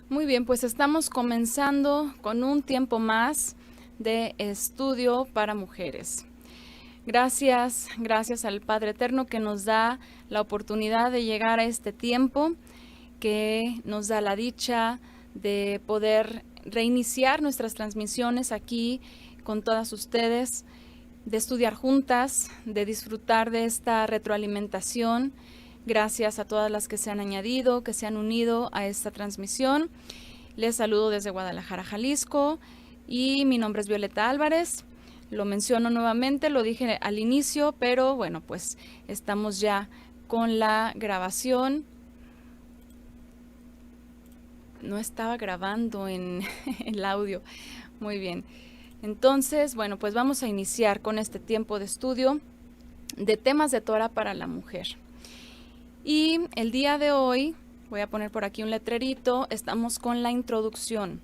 Muy bien, pues estamos comenzando con un tiempo más de estudio para mujeres. Gracias al Padre Eterno que nos da la oportunidad de llegar a este tiempo, que nos da la dicha de poder reiniciar nuestras transmisiones aquí con todas ustedes, de estudiar juntas, de disfrutar de esta retroalimentación. Gracias a todas las que se han añadido, que se han unido a esta transmisión. Les saludo desde Guadalajara, Jalisco, y mi nombre es Violeta Álvarez. Lo menciono nuevamente, lo dije al inicio, pero bueno, pues estamos ya con la grabación. No estaba grabando en el audio. Muy bien. Entonces, bueno, pues vamos a iniciar con este tiempo de estudio de temas de Torah para la mujer. Y el día de hoy, voy a poner por aquí un letrerito, estamos con la introducción.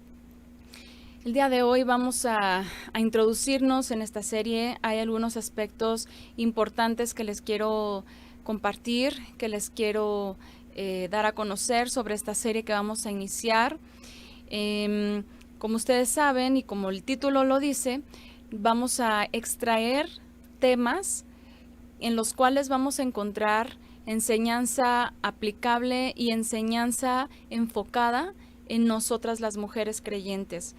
El día de hoy vamos a introducirnos en esta serie. Hay algunos aspectos importantes que les quiero compartir, que les quiero dar a conocer sobre esta serie que vamos a iniciar. Como ustedes saben y como el título lo dice, vamos a extraer temas en los cuales vamos a encontrar enseñanza aplicable y enseñanza enfocada en nosotras las mujeres creyentes.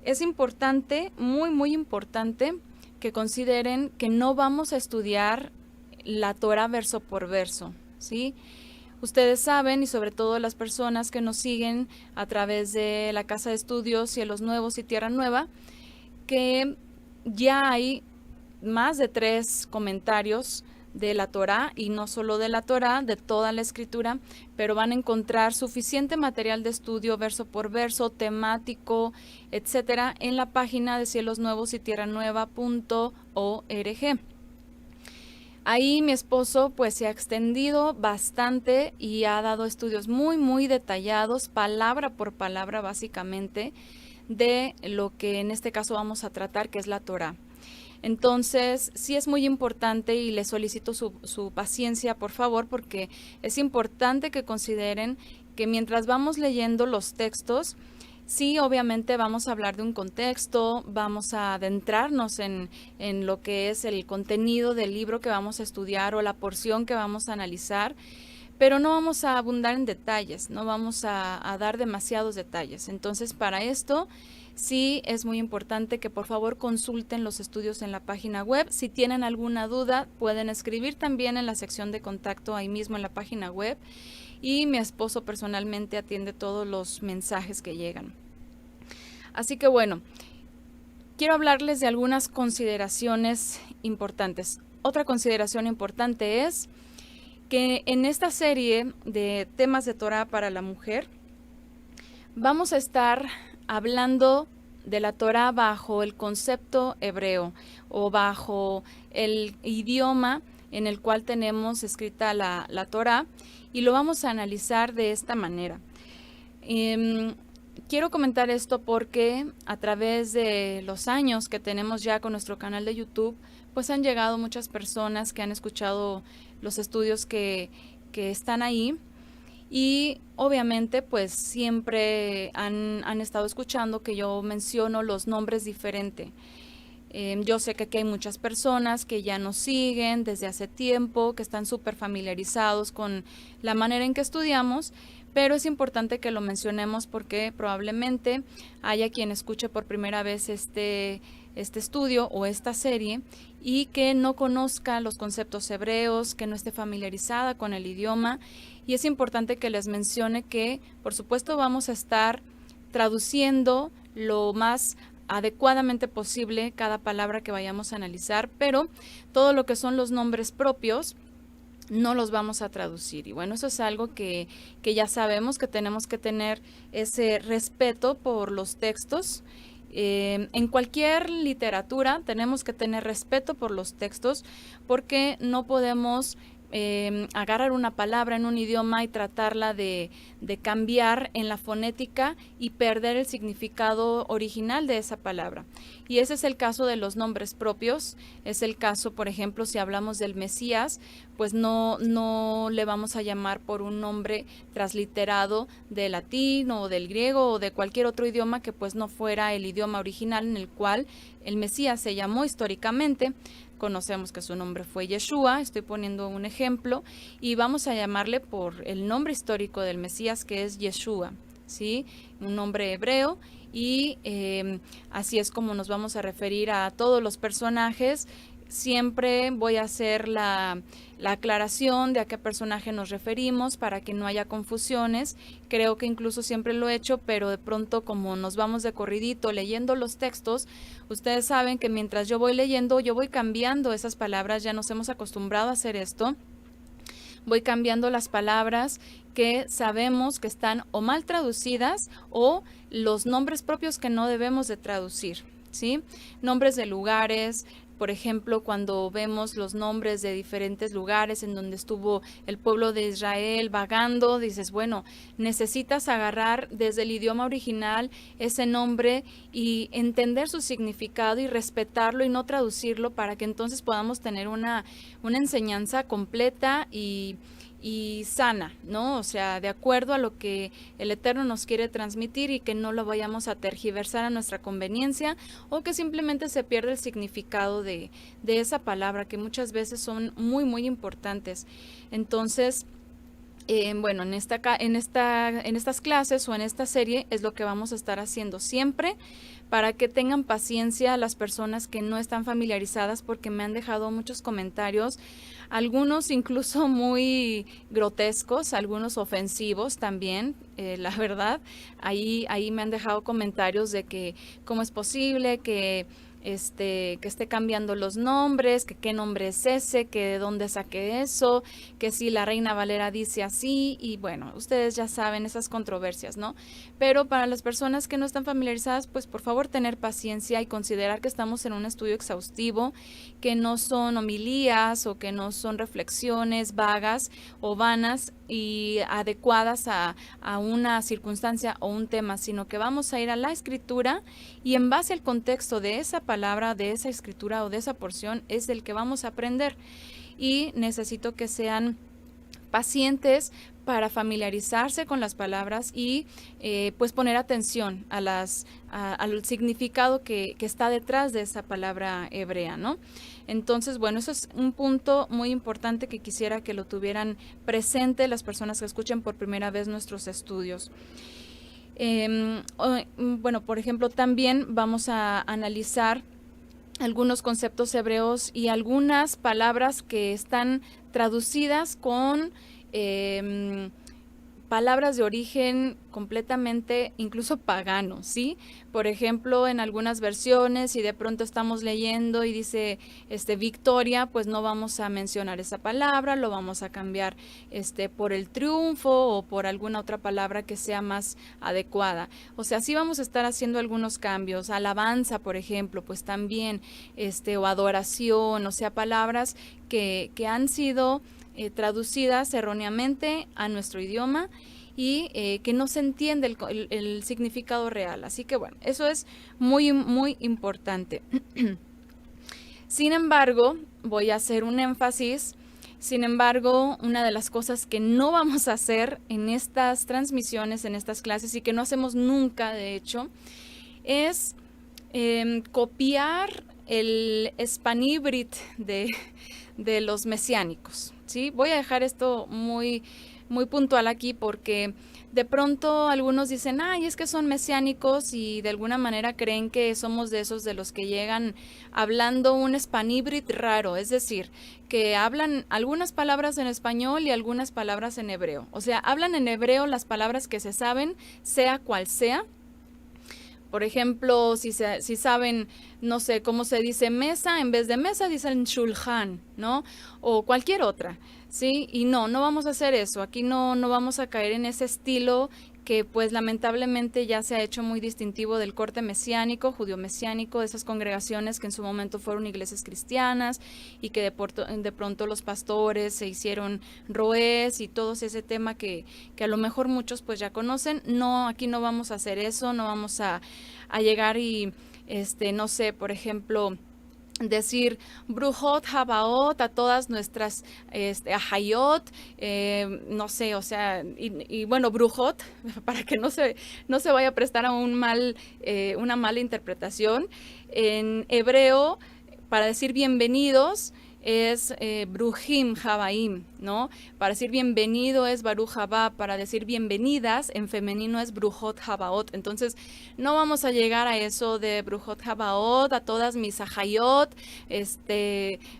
Es importante, muy importante, que consideren que no vamos a estudiar la Torah verso por verso, ¿sí? Ustedes saben, y sobre todo las personas que nos siguen a través de la Casa de Estudios Cielos Nuevos y Tierra Nueva, que ya hay más de 3 comentarios de la Torah, y no solo de la Torah, de toda la escritura, pero van a encontrar suficiente material de estudio verso por verso, temático, etcétera, en la página de cielosnuevosytierranueva.org. Ahí mi esposo pues se ha extendido bastante y ha dado estudios muy detallados, palabra por palabra básicamente, de lo que en este caso vamos a tratar, que es la Torah. Entonces, sí es muy importante y les solicito su paciencia, por favor, porque es importante que consideren que mientras vamos leyendo los textos, sí, obviamente vamos a hablar de un contexto, vamos a adentrarnos en lo que es el contenido del libro que vamos a estudiar o la porción que vamos a analizar, pero no vamos a abundar en detalles, no vamos a dar demasiados detalles. Entonces, para esto sí es muy importante que por favor consulten los estudios en la página web. Si tienen alguna duda, pueden escribir también en la sección de contacto ahí mismo en la página web, y mi esposo personalmente atiende todos los mensajes que llegan. Así que bueno, quiero hablarles de algunas consideraciones importantes. Otra consideración importante es que en esta serie de temas de Torah para la mujer vamos a estar hablando de la Torah bajo el concepto hebreo o bajo el idioma en el cual tenemos escrita la Torah, y lo vamos a analizar de esta manera. Quiero comentar esto porque a través de los años que tenemos ya con nuestro canal de YouTube, pues han llegado muchas personas que han escuchado los estudios que están ahí, y obviamente pues siempre han estado escuchando que yo menciono los nombres diferente. Yo sé que aquí hay muchas personas que ya nos siguen desde hace tiempo, que están súper familiarizados con la manera en que estudiamos, pero es importante que lo mencionemos porque probablemente haya quien escuche por primera vez este estudio o esta serie y que no conozca los conceptos hebreos, que no esté familiarizada con el idioma, y es importante que les mencione que, por supuesto, vamos a estar traduciendo lo más adecuadamente posible cada palabra que vayamos a analizar, pero todo lo que son los nombres propios no los vamos a traducir. Y bueno, eso es algo que ya sabemos, que tenemos que tener ese respeto por los textos. En cualquier literatura tenemos que tener respeto por los textos, porque no podemos agarrar una palabra en un idioma y tratarla de cambiar en la fonética y perder el significado original de esa palabra. Y ese es el caso de los nombres propios. Es el caso, por ejemplo, si hablamos del Mesías, pues no le vamos a llamar por un nombre transliterado del latín o del griego o de cualquier otro idioma que pues no fuera el idioma original en el cual el Mesías se llamó históricamente. Conocemos que su nombre fue Yeshua, estoy poniendo un ejemplo, y vamos a llamarle por el nombre histórico del Mesías, que es Yeshua, ¿sí? Un nombre hebreo, y así es como nos vamos a referir a todos los personajes. Siempre voy a hacer la aclaración de a qué personaje nos referimos para que no haya confusiones. Creo que incluso siempre lo he hecho, pero de pronto como nos vamos de corridito leyendo los textos, ustedes saben que mientras yo voy leyendo, yo voy cambiando esas palabras, ya nos hemos acostumbrado a hacer esto. Voy cambiando las palabras que sabemos que están o mal traducidas o los nombres propios que no debemos de traducir, ¿sí? Nombres de lugares. Por ejemplo, cuando vemos los nombres de diferentes lugares en donde estuvo el pueblo de Israel vagando, dices, bueno, necesitas agarrar desde el idioma original ese nombre y entender su significado y respetarlo y no traducirlo para que entonces podamos tener una enseñanza completa y sana, ¿no? O sea, de acuerdo a lo que el Eterno nos quiere transmitir y que no lo vayamos a tergiversar a nuestra conveniencia o que simplemente se pierda el significado de esa palabra, que muchas veces son muy, muy importantes. Entonces, bueno, en estas clases o en esta serie es lo que vamos a estar haciendo siempre para que tengan paciencia las personas que no están familiarizadas, porque me han dejado muchos comentarios, algunos incluso muy grotescos, algunos ofensivos también, la verdad. Ahí me han dejado comentarios de que cómo es posible que esté cambiando los nombres, que qué nombre es ese, que de dónde saqué eso, que si la Reina Valera dice así, y bueno, ustedes ya saben esas controversias, ¿no? Pero para las personas que no están familiarizadas, pues por favor tener paciencia y considerar que estamos en un estudio exhaustivo, que no son homilías o que no son reflexiones vagas o vanas y adecuadas a una circunstancia o un tema, sino que vamos a ir a la escritura y en base al contexto de esa palabra, de esa escritura o de esa porción es del que vamos a aprender. Y necesito que sean pacientes para familiarizarse con las palabras y pues poner atención al significado que está detrás de esa palabra hebrea, ¿no? Entonces, bueno, eso es un punto muy importante que quisiera que lo tuvieran presente las personas que escuchen por primera vez nuestros estudios. Bueno, por ejemplo, también vamos a analizar algunos conceptos hebreos y algunas palabras que están traducidas con palabras de origen completamente incluso pagano, ¿sí? Por ejemplo, en algunas versiones, si de pronto estamos leyendo y dice victoria, pues no vamos a mencionar esa palabra, lo vamos a cambiar por el triunfo o por alguna otra palabra que sea más adecuada. O sea, sí vamos a estar haciendo algunos cambios. Alabanza, por ejemplo, pues también, o adoración, o sea, palabras que han sido traducidas erróneamente a nuestro idioma y que no se entiende el significado real. Así que bueno, eso es muy, muy importante. Sin embargo, voy a hacer un énfasis. Sin embargo, una de las cosas que no vamos a hacer en estas transmisiones, en estas clases, y que no hacemos nunca, de hecho, es copiar el Spanibrit de los mesiánicos, ¿sí? Voy a dejar esto muy, muy puntual aquí porque de pronto algunos dicen, ay, es que son mesiánicos y de alguna manera creen que somos de esos de los que llegan hablando un Spanibrit raro, es decir, que hablan algunas palabras en español y algunas palabras en hebreo. O sea, hablan en hebreo las palabras que se saben, sea cual sea. Por ejemplo, si saben, no sé, cómo se dice mesa, en vez de mesa dicen shulchan, ¿no? O cualquier otra, ¿sí? Y no vamos a hacer eso. Aquí no vamos a caer en ese estilo que pues lamentablemente ya se ha hecho muy distintivo del corte mesiánico, judío-mesiánico, de esas congregaciones que en su momento fueron iglesias cristianas y que de pronto los pastores se hicieron roes y todo ese tema que a lo mejor muchos pues ya conocen. No, aquí no vamos a hacer eso, no vamos a llegar y no sé, por ejemplo, decir Brujot Habaot a todas nuestras Ahayot, no sé, o sea, y bueno, Brujot, para que no se vaya a prestar a una mala interpretación. En hebreo, para decir bienvenidos, es Brujim Habaim, ¿no? Para decir bienvenido es Baruch Haba, para decir bienvenidas en femenino es Brujot Habaot. Entonces, no vamos a llegar a eso de Brujot Habaot, a todas mis Ahayot,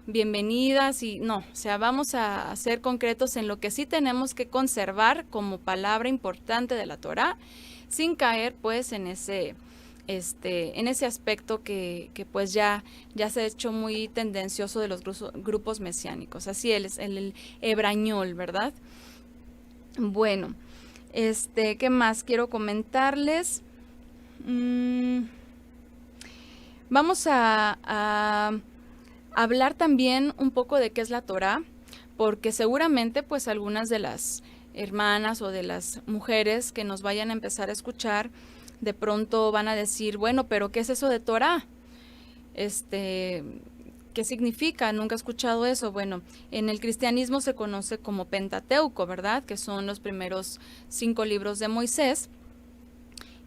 bienvenidas y no, o sea, vamos a ser concretos en lo que sí tenemos que conservar como palabra importante de la Torá, sin caer pues en ese aspecto que pues ya se ha hecho muy tendencioso de los grupos mesiánicos. Así es, el hebrañol, ¿verdad? Bueno, ¿qué más quiero comentarles? Vamos a hablar también un poco de qué es la Torá, porque seguramente pues algunas de las hermanas o de las mujeres que nos vayan a empezar a escuchar de pronto van a decir, bueno, pero ¿qué es eso de Torá? ¿Qué significa? Nunca he escuchado eso. Bueno, en el cristianismo se conoce como Pentateuco, ¿verdad? Que son los primeros 5 libros de Moisés.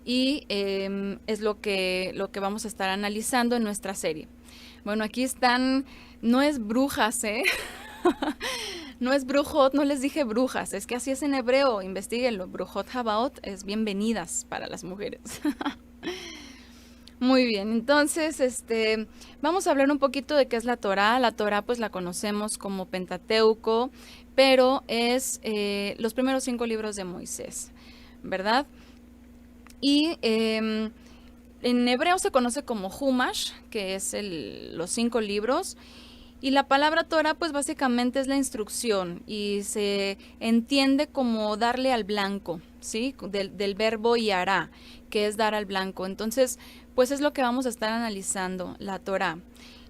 Y es lo que vamos a estar analizando en nuestra serie. Bueno, aquí están, no es brujas, ¿eh? No es brujot, no les dije brujas, es que así es en hebreo, investíguenlo. Brujot Habaot es bienvenidas para las mujeres. Muy bien, entonces vamos a hablar un poquito de qué es la Torá. La Torá pues la conocemos como Pentateuco, pero es los primeros 5 libros de Moisés, ¿verdad? Y en hebreo se conoce como Humash, que es los 5 libros. Y la palabra Torah pues básicamente es la instrucción y se entiende como darle al blanco, ¿sí? Del verbo yará, que es dar al blanco. Entonces, pues es lo que vamos a estar analizando, la Torah.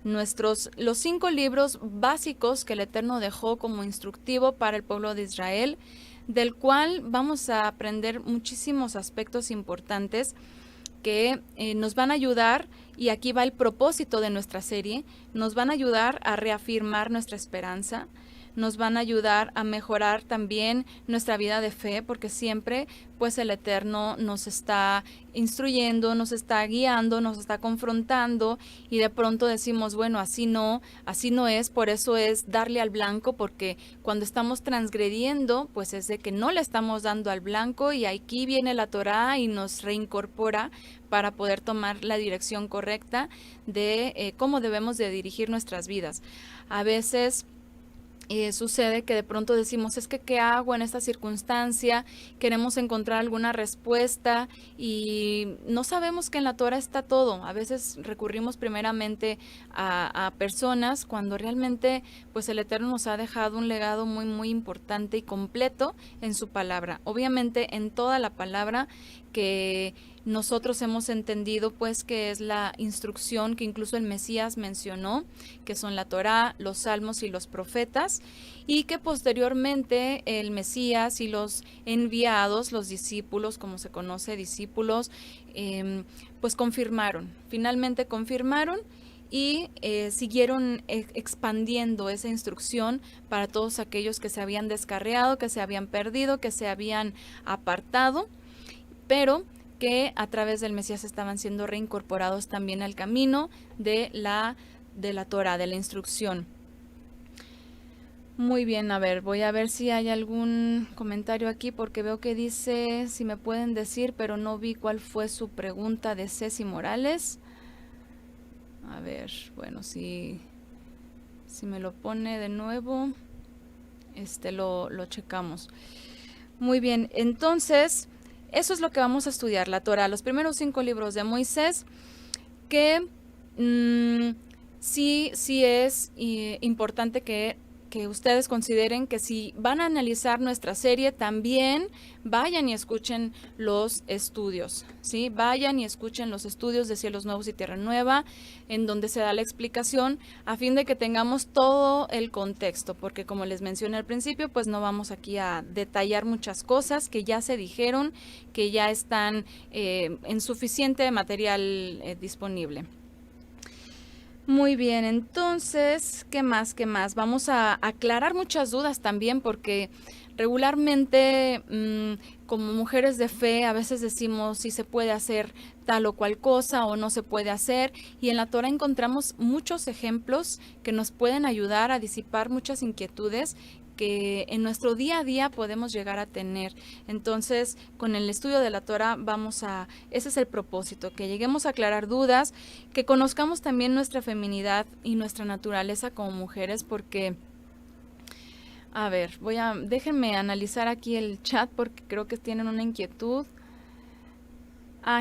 Los 5 libros básicos que el Eterno dejó como instructivo para el pueblo de Israel, del cual vamos a aprender muchísimos aspectos importantes que nos van a ayudar, y aquí va el propósito de nuestra serie, nos van a ayudar a reafirmar nuestra esperanza, nos van a ayudar a mejorar también nuestra vida de fe, porque siempre pues el Eterno nos está instruyendo, nos está guiando, nos está confrontando y de pronto decimos, bueno, así no es, por eso es darle al blanco, porque cuando estamos transgrediendo, pues es de que no le estamos dando al blanco y aquí viene la Torá y nos reincorpora para poder tomar la dirección correcta de cómo debemos de dirigir nuestras vidas. A veces sucede que de pronto decimos, es que ¿qué hago en esta circunstancia? Queremos encontrar alguna respuesta y no sabemos que en la Torah está todo. A veces recurrimos primeramente a personas cuando realmente pues el Eterno nos ha dejado un legado muy muy importante y completo en su palabra. Obviamente en toda la palabra que nosotros hemos entendido pues que es la instrucción que incluso el Mesías mencionó, que son la Torá, los Salmos y los profetas, y que posteriormente el Mesías y los enviados, los discípulos, como se conoce, discípulos, pues finalmente confirmaron y siguieron expandiendo esa instrucción para todos aquellos que se habían descarriado, que se habían perdido, que se habían apartado, pero que a través del Mesías estaban siendo reincorporados también al camino de la Torá, de la instrucción. Muy bien, a ver, voy a ver si hay algún comentario aquí, porque veo que dice, si me pueden decir, pero no vi cuál fue su pregunta de Ceci Morales. A ver, bueno, si me lo pone de nuevo, lo checamos. Muy bien, entonces eso es lo que vamos a estudiar, la Torá, los primeros 5 libros de Moisés, que sí es importante que que ustedes consideren que si van a analizar nuestra serie, también vayan y escuchen los estudios, ¿sí? Vayan y escuchen los estudios de Cielos Nuevos y Tierra Nueva, en donde se da la explicación, a fin de que tengamos todo el contexto, porque como les mencioné al principio, pues no vamos aquí a detallar muchas cosas que ya se dijeron, que ya están en suficiente material disponible. Muy bien, entonces, ¿qué más? ¿Qué más? Vamos a aclarar muchas dudas también porque regularmente como mujeres de fe a veces decimos si se puede hacer tal o cual cosa o no se puede hacer, y en la Torah encontramos muchos ejemplos que nos pueden ayudar a disipar muchas inquietudes que en nuestro día a día podemos llegar a tener. Entonces, con el estudio de la Torah ese es el propósito, que lleguemos a aclarar dudas, que conozcamos también nuestra feminidad y nuestra naturaleza como mujeres, porque, a ver, déjenme analizar aquí el chat porque creo que tienen una inquietud.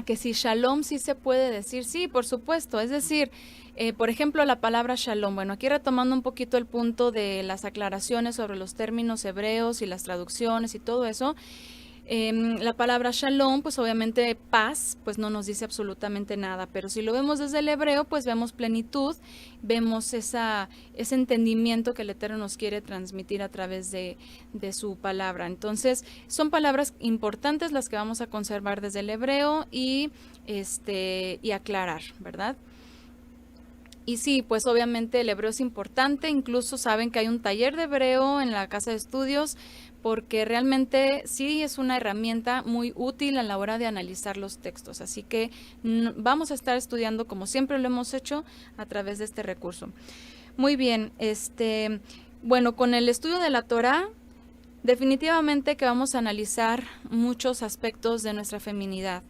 Que si shalom sí se puede decir, sí, por supuesto, es decir, por ejemplo, la palabra shalom. Bueno, aquí retomando un poquito el punto de las aclaraciones sobre los términos hebreos y las traducciones y todo eso, la palabra shalom, pues obviamente paz, pues no nos dice absolutamente nada, pero si lo vemos desde el hebreo, pues vemos plenitud, vemos ese entendimiento que el Eterno nos quiere transmitir a través de su palabra. Entonces, son palabras importantes las que vamos a conservar desde el hebreo y aclarar, ¿verdad? Y sí, pues obviamente el hebreo es importante, incluso saben que hay un taller de hebreo en la casa de estudios, porque realmente sí es una herramienta muy útil a la hora de analizar los textos. Así que vamos a estar estudiando como siempre lo hemos hecho a través de este recurso. Muy bien, bueno, con el estudio de la Torah, definitivamente que vamos a analizar muchos aspectos de nuestra feminidad.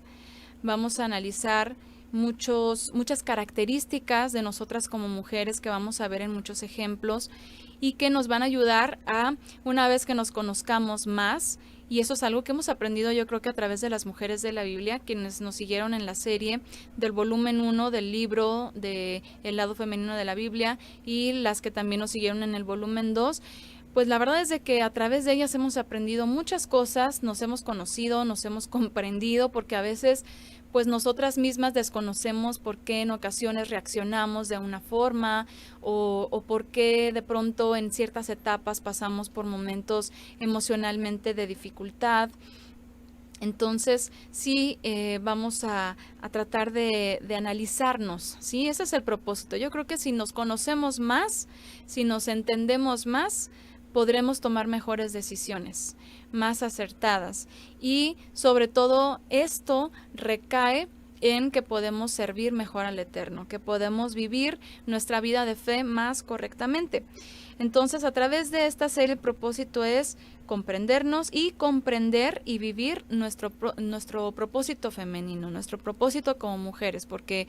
Vamos a analizar muchas características de nosotras como mujeres que vamos a ver en muchos ejemplos y que nos van a ayudar una vez que nos conozcamos más, y eso es algo que hemos aprendido yo creo que a través de las mujeres de la Biblia, quienes nos siguieron en la serie del volumen 1 del libro de El lado femenino de la Biblia, y las que también nos siguieron en el volumen 2, pues la verdad es de que a través de ellas hemos aprendido muchas cosas, nos hemos conocido, nos hemos comprendido, porque a veces pues nosotras mismas desconocemos por qué en ocasiones reaccionamos de una forma o por qué de pronto en ciertas etapas pasamos por momentos emocionalmente de dificultad. Entonces, sí, vamos a tratar de analizarnos, ¿sí? Ese es el propósito. Yo creo que si nos conocemos más, si nos entendemos más, podremos tomar mejores decisiones, más acertadas. Y sobre todo esto recae en que podemos servir mejor al Eterno, que podemos vivir nuestra vida de fe más correctamente. Entonces, a través de esta serie, el propósito es comprendernos y comprender y vivir nuestro propósito femenino, nuestro propósito como mujeres, porque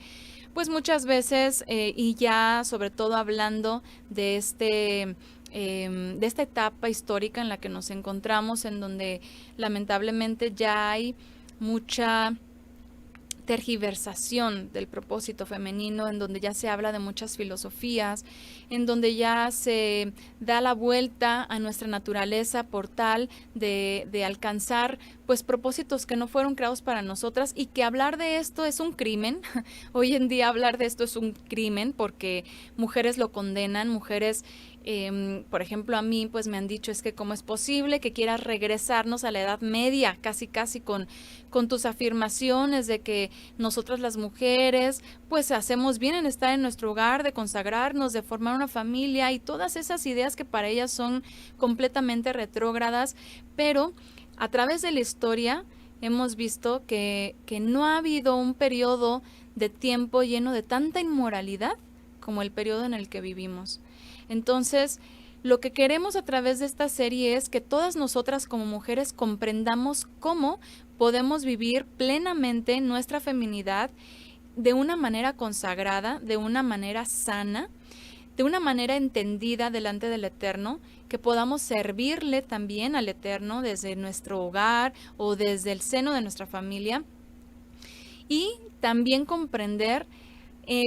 pues muchas veces, y ya sobre todo hablando de esta etapa histórica en la que nos encontramos, en donde lamentablemente ya hay mucha tergiversación del propósito femenino, en donde ya se habla de muchas filosofías, en donde ya se da la vuelta a nuestra naturaleza por tal de alcanzar pues propósitos que no fueron creados para nosotras, y que hablar de esto es un crimen. Hoy en día hablar de esto es un crimen porque mujeres lo condenan, mujeres por ejemplo, a mí pues me han dicho, es que cómo es posible que quieras regresarnos a la Edad Media, casi con tus afirmaciones de que nosotras las mujeres pues hacemos bien en estar en nuestro hogar, de consagrarnos, de formar una familia, y todas esas ideas que para ellas son completamente retrógradas. Pero a través de la historia hemos visto que no ha habido un periodo de tiempo lleno de tanta inmoralidad como el periodo en el que vivimos. Entonces, lo que queremos a través de esta serie es que todas nosotras como mujeres comprendamos cómo podemos vivir plenamente nuestra feminidad de una manera consagrada, de una manera sana, de una manera entendida delante del Eterno, que podamos servirle también al Eterno desde nuestro hogar o desde el seno de nuestra familia, y también comprender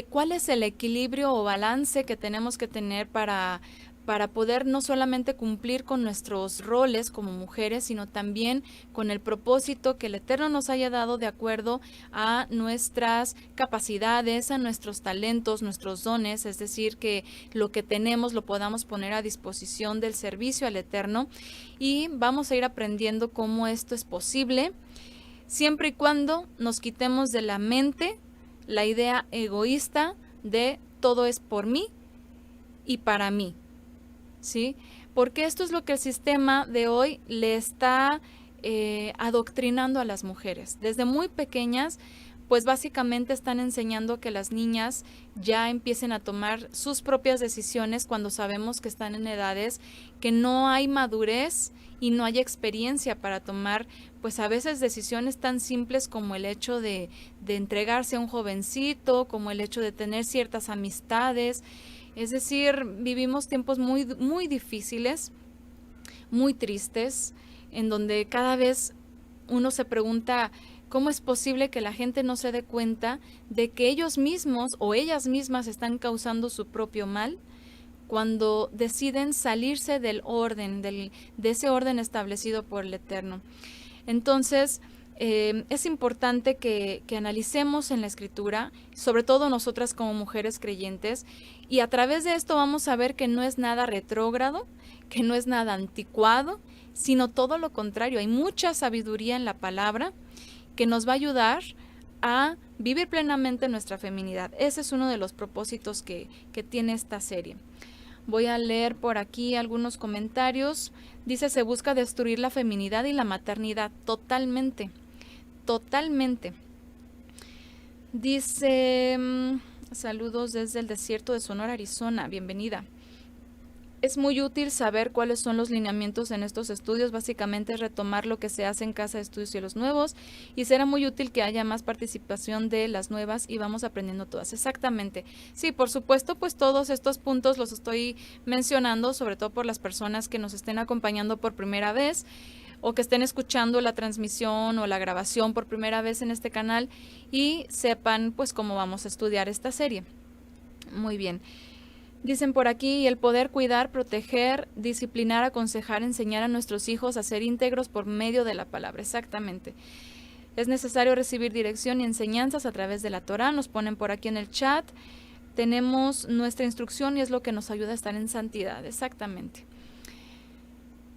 cuál es el equilibrio o balance que tenemos que tener para para poder no solamente cumplir con nuestros roles como mujeres, sino también con el propósito que el Eterno nos haya dado de acuerdo a nuestras capacidades, a nuestros talentos, nuestros dones, es decir, que lo que tenemos lo podamos poner a disposición del servicio al Eterno, y vamos a ir aprendiendo cómo esto es posible, siempre y cuando nos quitemos de la mente la idea egoísta de todo es por mí y para mí, ¿sí? Porque esto es lo que el sistema de hoy le está adoctrinando a las mujeres. Desde muy pequeñas, pues básicamente están enseñando que las niñas ya empiecen a tomar sus propias decisiones cuando sabemos que están en edades que no hay madurez y no hay experiencia para tomar, pues a veces decisiones tan simples como el hecho de entregarse a un jovencito, como el hecho de tener ciertas amistades. Es decir, vivimos tiempos muy, muy difíciles, muy tristes, en donde cada vez uno se pregunta cómo es posible que la gente no se dé cuenta de que ellos mismos o ellas mismas están causando su propio mal cuando deciden salirse del orden, de ese orden establecido por el Eterno. Entonces, es importante que analicemos en la Escritura, sobre todo nosotras como mujeres creyentes, y a través de esto vamos a ver que no es nada retrógrado, que no es nada anticuado, sino todo lo contrario. Hay mucha sabiduría en la palabra que nos va a ayudar a vivir plenamente nuestra feminidad. Ese es uno de los propósitos que tiene esta serie. Voy a leer por aquí algunos comentarios. Dice, se busca destruir la feminidad y la maternidad. Totalmente, totalmente. Dice, saludos desde el desierto de Sonora, Arizona. Bienvenida. Es muy útil saber cuáles son los lineamientos en estos estudios. Básicamente es retomar lo que se hace en Casa de Estudios Cielos Nuevos, y será muy útil que haya más participación de las nuevas y vamos aprendiendo todas. Exactamente. Sí, por supuesto, pues todos estos puntos los estoy mencionando, sobre todo por las personas que nos estén acompañando por primera vez o que estén escuchando la transmisión o la grabación por primera vez en este canal y sepan pues cómo vamos a estudiar esta serie. Muy bien. Dicen por aquí, el poder cuidar, proteger, disciplinar, aconsejar, enseñar a nuestros hijos a ser íntegros por medio de la palabra. Exactamente. Es necesario recibir dirección y enseñanzas a través de la Torá. Nos ponen por aquí en el chat. Tenemos nuestra instrucción y es lo que nos ayuda a estar en santidad. Exactamente.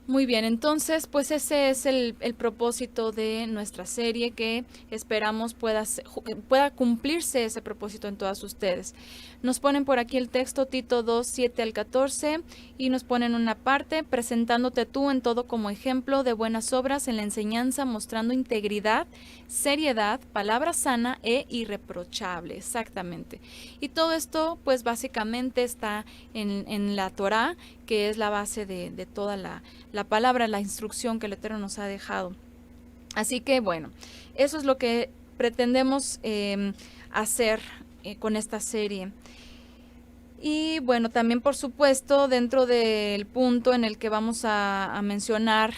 Muy bien, entonces pues ese es el propósito de nuestra serie, que esperamos pueda cumplirse ese propósito en todas ustedes. Nos ponen por aquí el texto Tito 2, 7 al 14 y nos ponen una parte, presentándote tú en todo como ejemplo de buenas obras en la enseñanza, mostrando integridad, seriedad, palabra sana e irreprochable. Exactamente. Y todo esto pues básicamente está en la Torá, que es la base de toda la palabra, la instrucción que el Eterno nos ha dejado. Así que bueno, eso es lo que pretendemos hacer con esta serie. Y bueno, también por supuesto dentro del punto en el que vamos a mencionar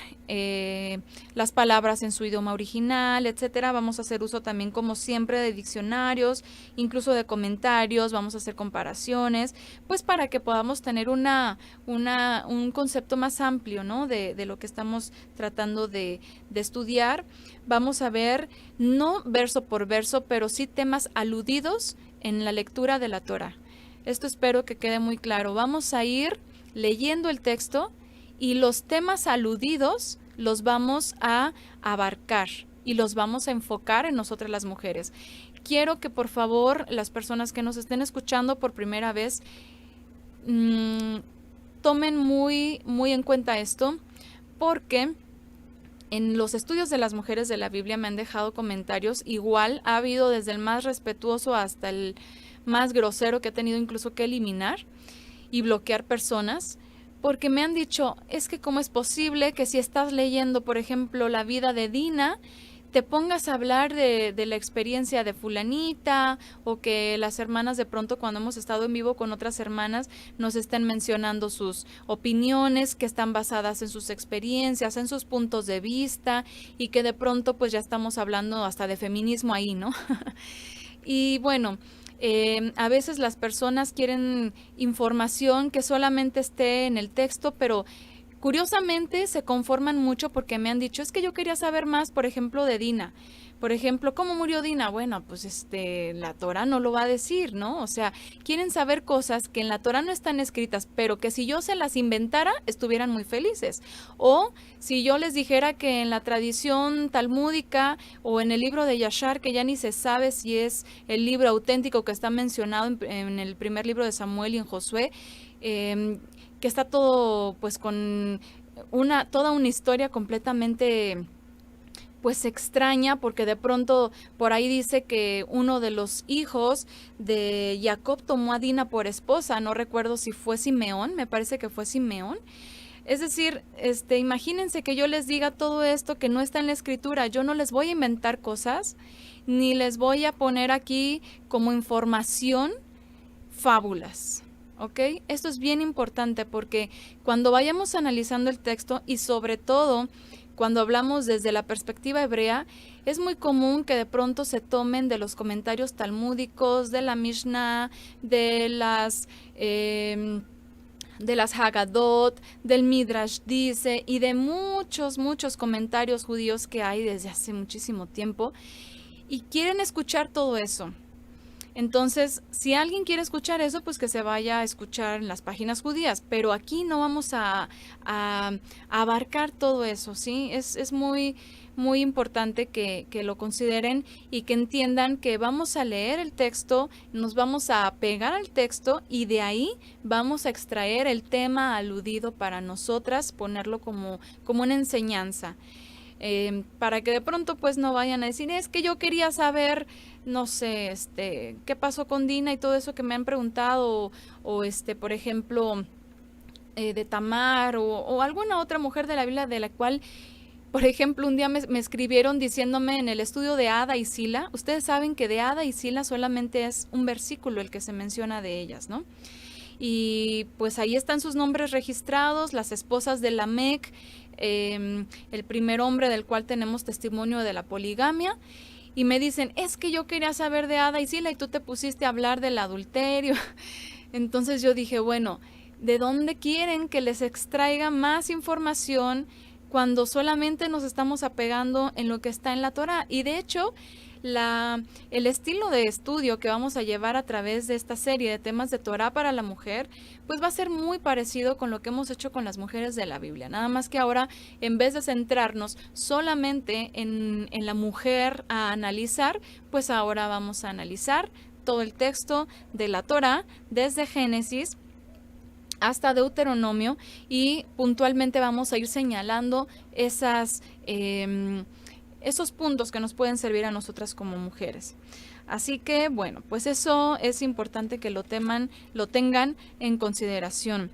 las palabras en su idioma original, etcétera, vamos a hacer uso también como siempre de diccionarios, incluso de comentarios, vamos a hacer comparaciones, pues para que podamos tener un concepto más amplio, ¿no? de lo que estamos tratando de estudiar. Vamos a ver, no verso por verso, pero sí temas aludidos en la lectura de la Torá. Esto espero que quede muy claro. Vamos a ir leyendo el texto y los temas aludidos los vamos a abarcar y los vamos a enfocar en nosotras las mujeres. Quiero que por favor las personas que nos estén escuchando por primera vez tomen muy, muy en cuenta esto, porque en los estudios de las mujeres de la Biblia me han dejado comentarios. Igual ha habido desde el más respetuoso hasta el más grosero que he tenido incluso que eliminar y bloquear personas, porque me han dicho, es que cómo es posible que si estás leyendo, por ejemplo, la vida de Dina, te pongas a hablar de la experiencia de fulanita, o que las hermanas de pronto cuando hemos estado en vivo con otras hermanas nos estén mencionando sus opiniones que están basadas en sus experiencias, en sus puntos de vista, y que de pronto pues ya estamos hablando hasta de feminismo ahí, ¿no? Y bueno, A veces las personas quieren información que solamente esté en el texto, pero curiosamente se conforman mucho porque me han dicho, es que yo quería saber más, por ejemplo, de Dina. Por ejemplo, ¿cómo murió Dina? Bueno, pues la Torah no lo va a decir, ¿no? O sea, quieren saber cosas que en la Torah no están escritas, pero que si yo se las inventara, estuvieran muy felices. O si yo les dijera que en la tradición talmúdica o en el libro de Yashar, que ya ni se sabe si es el libro auténtico que está mencionado en el primer libro de Samuel y en Josué, que está todo pues con toda una historia completamente pues extraña, porque de pronto por ahí dice que uno de los hijos de Jacob tomó a Dina por esposa, no recuerdo si fue Simeón, me parece que fue Simeón. Es decir, imagínense que yo les diga todo esto que no está en la escritura, yo no les voy a inventar cosas, ni les voy a poner aquí como información fábulas. ¿Ok? Esto es bien importante porque cuando vayamos analizando el texto y sobre todo cuando hablamos desde la perspectiva hebrea, es muy común que de pronto se tomen de los comentarios talmúdicos, de la Mishnah, de las Haggadot, del Midrash dice y de muchos comentarios judíos que hay desde hace muchísimo tiempo y quieren escuchar todo eso. Entonces, si alguien quiere escuchar eso, pues que se vaya a escuchar en las páginas judías, pero aquí no vamos a abarcar todo eso, ¿sí? Es muy importante que lo consideren y que entiendan que vamos a leer el texto, nos vamos a pegar al texto y de ahí vamos a extraer el tema aludido para nosotras, ponerlo como una enseñanza. Para que de pronto pues no vayan a decir, es que yo quería saber, no sé, qué pasó con Dina y todo eso que me han preguntado, o por ejemplo, de Tamar, o alguna otra mujer de la Biblia de la cual, por ejemplo, un día me escribieron diciéndome en el estudio de Ada y Sila, ustedes saben que de Ada y Sila solamente es un versículo el que se menciona de ellas, ¿no? Y pues ahí están sus nombres registrados, las esposas de Lamec, el primer hombre del cual tenemos testimonio de la poligamia, y me dicen, es que yo quería saber de Ada y Sila y tú te pusiste a hablar del adulterio. Entonces yo dije, bueno, ¿de dónde quieren que les extraiga más información cuando solamente nos estamos apegando en lo que está en la Torah? Y de hecho, el estilo de estudio que vamos a llevar a través de esta serie de temas de Torah para la mujer, pues va a ser muy parecido con lo que hemos hecho con las mujeres de la Biblia. Nada más que ahora, en vez de centrarnos solamente en la mujer a analizar, pues ahora vamos a analizar todo el texto de la Torah, desde Génesis hasta Deuteronomio, y puntualmente vamos a ir señalando esos puntos que nos pueden servir a nosotras como mujeres. Así que, bueno, pues eso es importante que lo tengan en consideración.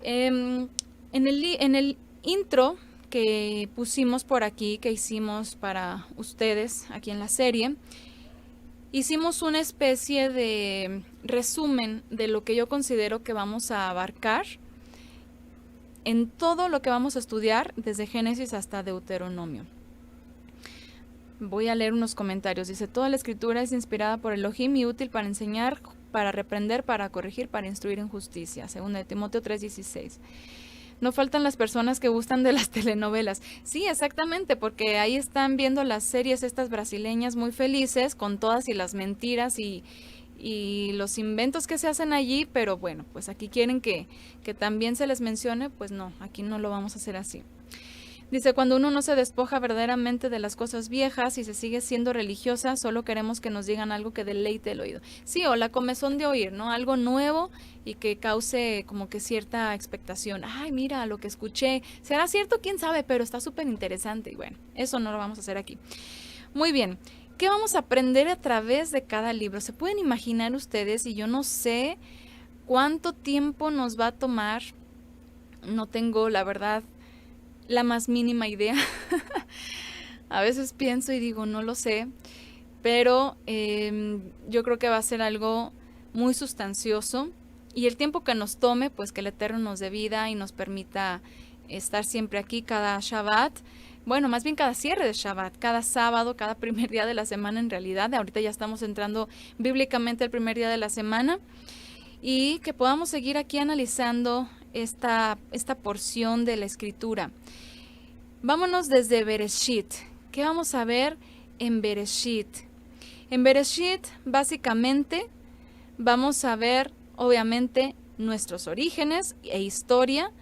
En el intro que pusimos por aquí, que hicimos para ustedes aquí en la serie, hicimos una especie de resumen de lo que yo considero que vamos a abarcar en todo lo que vamos a estudiar desde Génesis hasta Deuteronomio. Voy a leer unos comentarios. Dice, toda la escritura es inspirada por Elohim y útil para enseñar, para reprender, para corregir, para instruir en justicia. Segunda de Timoteo 3:16. No faltan las personas que gustan de las telenovelas. Sí, exactamente, porque ahí están viendo las series estas brasileñas muy felices con todas y las mentiras y los inventos que se hacen allí, pero bueno, pues aquí quieren que también se les mencione, pues no, aquí no lo vamos a hacer así. Dice, cuando uno no se despoja verdaderamente de las cosas viejas y se sigue siendo religiosa, solo queremos que nos digan algo que deleite el oído. Sí, o la comezón de oír, ¿no? Algo nuevo y que cause como que cierta expectación. Ay, mira, lo que escuché. ¿Será cierto? ¿Quién sabe? Pero está súper interesante. Y bueno, eso no lo vamos a hacer aquí. Muy bien. ¿Qué vamos a aprender a través de cada libro? ¿Se pueden imaginar ustedes? Y yo no sé cuánto tiempo nos va a tomar. No tengo, la verdad, la más mínima idea. A veces pienso y digo, no lo sé, pero yo creo que va a ser algo muy sustancioso y el tiempo que nos tome, pues que el Eterno nos dé vida y nos permita estar siempre aquí cada Shabbat. Bueno, más bien cada cierre de Shabbat, cada sábado, cada primer día de la semana en realidad. Ahorita ya estamos entrando bíblicamente el primer día de la semana. Y que podamos seguir aquí analizando esta porción de la Escritura. Vámonos desde Bereshit. ¿Qué vamos a ver en Bereshit? En Bereshit, básicamente, vamos a ver, obviamente, nuestros orígenes e historia,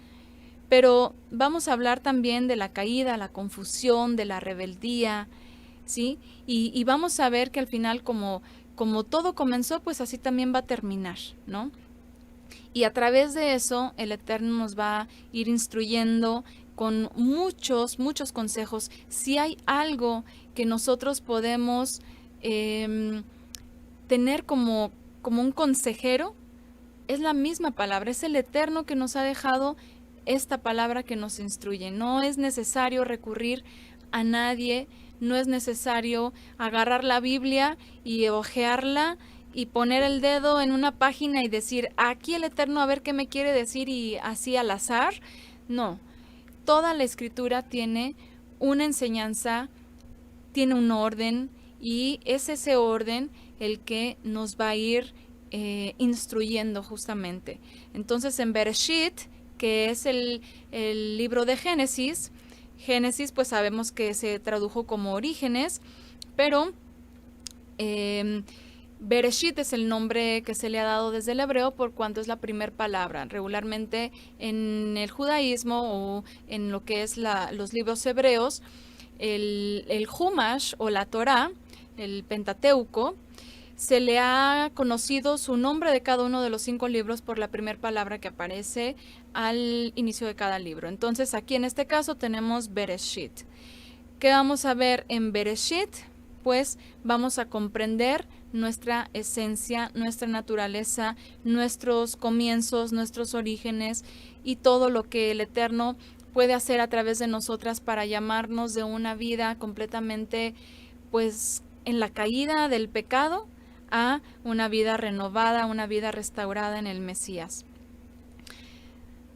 pero vamos a hablar también de la caída, la confusión, de la rebeldía, ¿sí? Y vamos a ver que al final, como todo comenzó, pues así también va a terminar, ¿no? Y a través de eso, el Eterno nos va a ir instruyendo con muchos consejos. Si hay algo que nosotros podemos tener como un consejero, es la misma palabra, es el Eterno que nos ha dejado esta palabra que nos instruye. No es necesario recurrir a nadie, no es necesario agarrar la Biblia y hojearla y poner el dedo en una página y decir, aquí el Eterno a ver qué me quiere decir y así al azar. No, toda la Escritura tiene una enseñanza, tiene un orden y es ese orden el que nos va a ir instruyendo justamente. Entonces en Bereshit, que es el libro de Génesis pues sabemos que se tradujo como orígenes, pero Bereshit es el nombre que se le ha dado desde el hebreo por cuanto es la primera palabra. Regularmente en el judaísmo o en lo que es los libros hebreos, el Humash o la Torá, el Pentateuco, se le ha conocido su nombre de cada uno de los 5 libros por la primera palabra que aparece al inicio de cada libro. Entonces aquí en este caso tenemos Bereshit. ¿Qué vamos a ver en Bereshit? Pues vamos a comprender nuestra esencia, nuestra naturaleza, nuestros comienzos, nuestros orígenes y todo lo que el Eterno puede hacer a través de nosotras para llamarnos de una vida completamente, pues, en la caída del pecado a una vida renovada, una vida restaurada en el Mesías.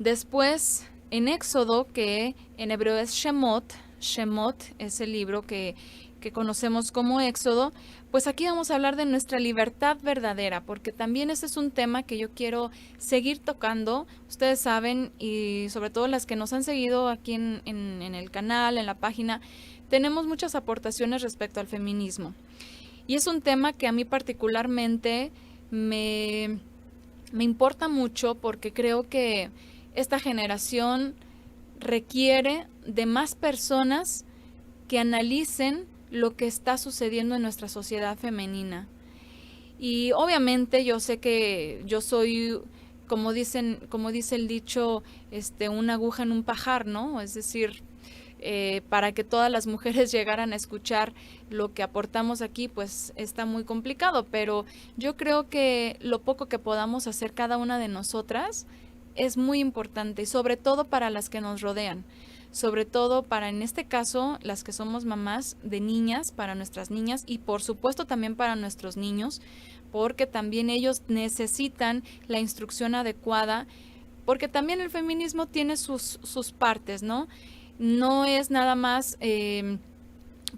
Después, en Éxodo, que en hebreo es Shemot es el libro que conocemos como Éxodo, pues aquí vamos a hablar de nuestra libertad verdadera, porque también ese es un tema que yo quiero seguir tocando. Ustedes saben, y sobre todo las que nos han seguido aquí en el canal, en la página, tenemos muchas aportaciones respecto al feminismo. Y es un tema que a mí particularmente me importa mucho porque creo que esta generación requiere de más personas que analicen lo que está sucediendo en nuestra sociedad femenina. Y obviamente yo sé que yo soy, como dice el dicho, una aguja en un pajar, ¿no? Es decir, para que todas las mujeres llegaran a escuchar lo que aportamos aquí, pues está muy complicado, pero yo creo que lo poco que podamos hacer cada una de nosotras es muy importante, y sobre todo para las que nos rodean, sobre todo para, en este caso, las que somos mamás de niñas, para nuestras niñas y por supuesto también para nuestros niños, porque también ellos necesitan la instrucción adecuada, porque también el feminismo tiene sus partes, ¿no? No es nada más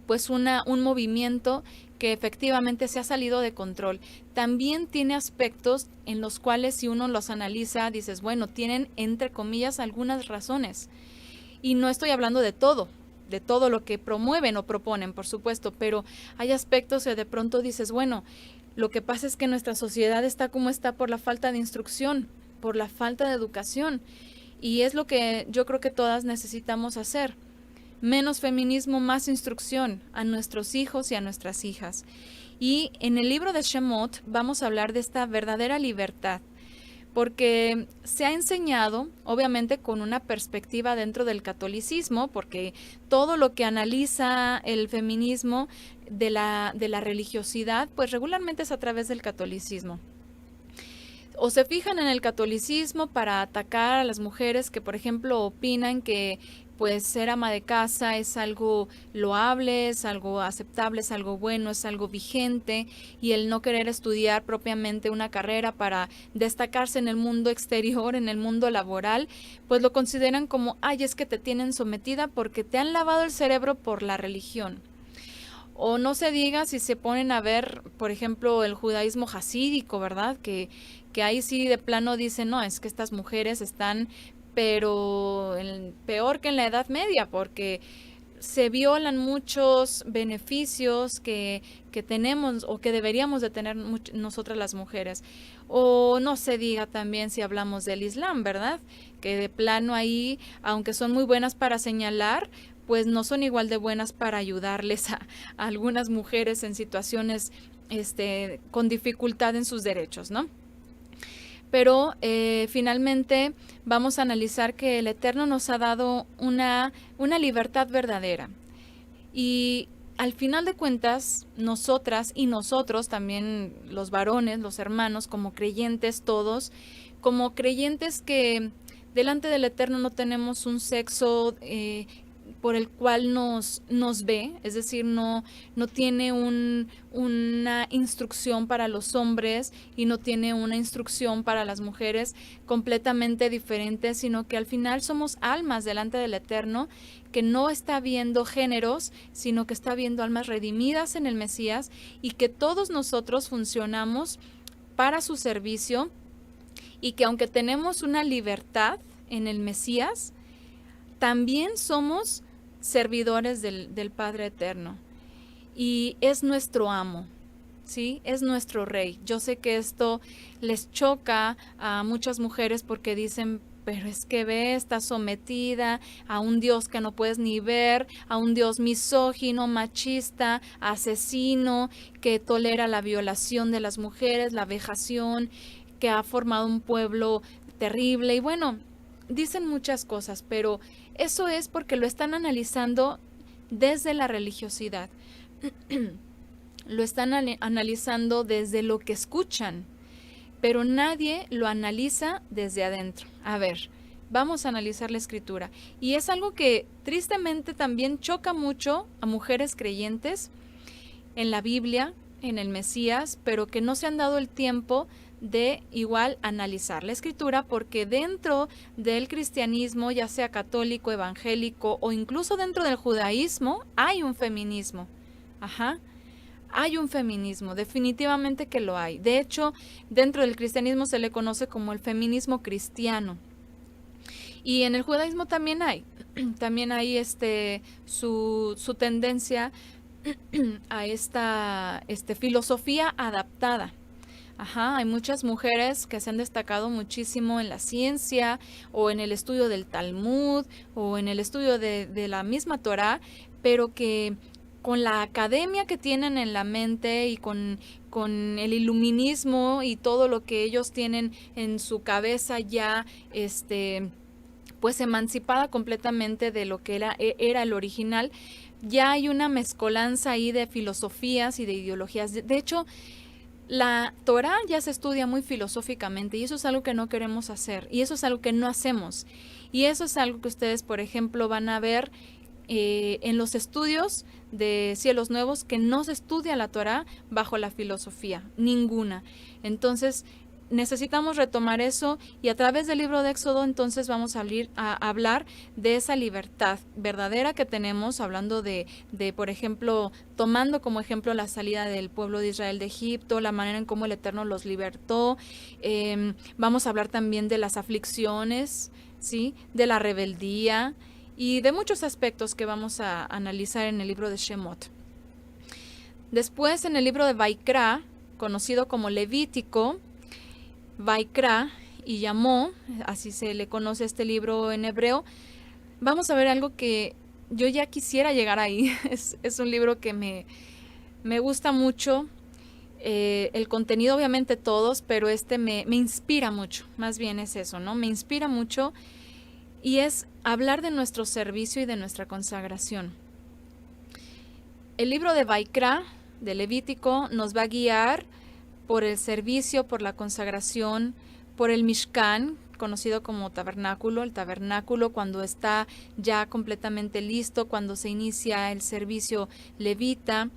pues un movimiento que efectivamente se ha salido de control. También tiene aspectos en los cuales si uno los analiza, dices, bueno, tienen entre comillas algunas razones. Y no estoy hablando de todo lo que promueven o proponen, por supuesto, pero hay aspectos que de pronto dices, bueno, lo que pasa es que nuestra sociedad está como está por la falta de instrucción, por la falta de educación. Y es lo que yo creo que todas necesitamos hacer. Menos feminismo, más instrucción a nuestros hijos y a nuestras hijas. Y en el libro de Shemot vamos a hablar de esta verdadera libertad, porque se ha enseñado, obviamente con una perspectiva dentro del catolicismo, porque todo lo que analiza el feminismo de la religiosidad, pues regularmente es a través del catolicismo. O se fijan en el catolicismo para atacar a las mujeres que, por ejemplo, opinan que pues ser ama de casa es algo loable, es algo aceptable, es algo bueno, es algo vigente, y el no querer estudiar propiamente una carrera para destacarse en el mundo exterior, en el mundo laboral, pues lo consideran como, ay, es que te tienen sometida porque te han lavado el cerebro por la religión. O no se diga si se ponen a ver, por ejemplo, el judaísmo jasídico, ¿verdad? Que ahí sí de plano dicen, no, es que estas mujeres están, pero peor que en la Edad Media, porque se violan muchos beneficios que tenemos o que deberíamos de tener nosotras las mujeres. O no se diga también si hablamos del Islam, ¿verdad? Que de plano ahí, aunque son muy buenas para señalar, pues no son igual de buenas para ayudarles a algunas mujeres en situaciones con dificultad en sus derechos, ¿no? Pero finalmente vamos a analizar que el Eterno nos ha dado una libertad verdadera. Y al final de cuentas, nosotras y nosotros, también los varones, los hermanos, como creyentes todos, como creyentes que delante del Eterno no tenemos un sexo por el cual nos ve, es decir, no tiene una instrucción para los hombres y no tiene una instrucción para las mujeres completamente diferente, sino que al final somos almas delante del Eterno, que no está viendo géneros, sino que está viendo almas redimidas en el Mesías, y que todos nosotros funcionamos para su servicio, y que aunque tenemos una libertad en el Mesías, también somos servidores del Padre Eterno, y es nuestro amo, ¿sí? Es nuestro rey. Yo sé que esto les choca a muchas mujeres porque dicen, pero es que ve, está sometida a un Dios que no puedes ni ver, a un Dios misógino, machista, asesino, que tolera la violación de las mujeres, la vejación, que ha formado un pueblo terrible. Y bueno, dicen muchas cosas, pero eso es porque lo están analizando desde la religiosidad. Lo están analizando desde lo que escuchan, pero nadie lo analiza desde adentro. A ver, vamos a analizar la escritura. Y es algo que tristemente también choca mucho a mujeres creyentes en la Biblia, en el Mesías, pero que no se han dado el tiempo de igual analizar la escritura, porque dentro del cristianismo, ya sea católico, evangélico o incluso dentro del judaísmo, hay un feminismo. Ajá. Hay un feminismo, definitivamente que lo hay. De hecho, dentro del cristianismo se le conoce como el feminismo cristiano. Y en el judaísmo también hay. También hay su tendencia a esta filosofía adaptada. Ajá, hay muchas mujeres que se han destacado muchísimo en la ciencia o en el estudio del Talmud o en el estudio de la misma Torá, pero que con la academia que tienen en la mente y con el iluminismo y todo lo que ellos tienen en su cabeza ya, pues emancipada completamente de lo que era el original, ya hay una mezcolanza ahí de filosofías y de ideologías. De hecho, la Torá ya se estudia muy filosóficamente, y eso es algo que no queremos hacer, y eso es algo que no hacemos, y eso es algo que ustedes, por ejemplo, van a ver en los estudios de Cielos Nuevos, que no se estudia la Torá bajo la filosofía, ninguna. Entonces necesitamos retomar eso, y a través del libro de Éxodo entonces vamos a hablar de esa libertad verdadera que tenemos, hablando de por ejemplo, tomando como ejemplo la salida del pueblo de Israel de Egipto, la manera en cómo el Eterno los libertó. Vamos a hablar también de las aflicciones, ¿sí? De la rebeldía y de muchos aspectos que vamos a analizar en el libro de Shemot. Después, en el libro de Vaikra, conocido como Levítico, Vaikra y Llamó, así se le conoce este libro en hebreo, vamos a ver algo que yo ya quisiera llegar ahí. Es un libro que me gusta mucho, el contenido obviamente todos, pero me inspira mucho, más bien es eso, ¿no? Me inspira mucho, y es hablar de nuestro servicio y de nuestra consagración. El libro de Vaikra, de Levítico, nos va a guiar por el servicio, por la consagración, por el Mishkan, conocido como tabernáculo. El tabernáculo, cuando está ya completamente listo, cuando se inicia el servicio levita,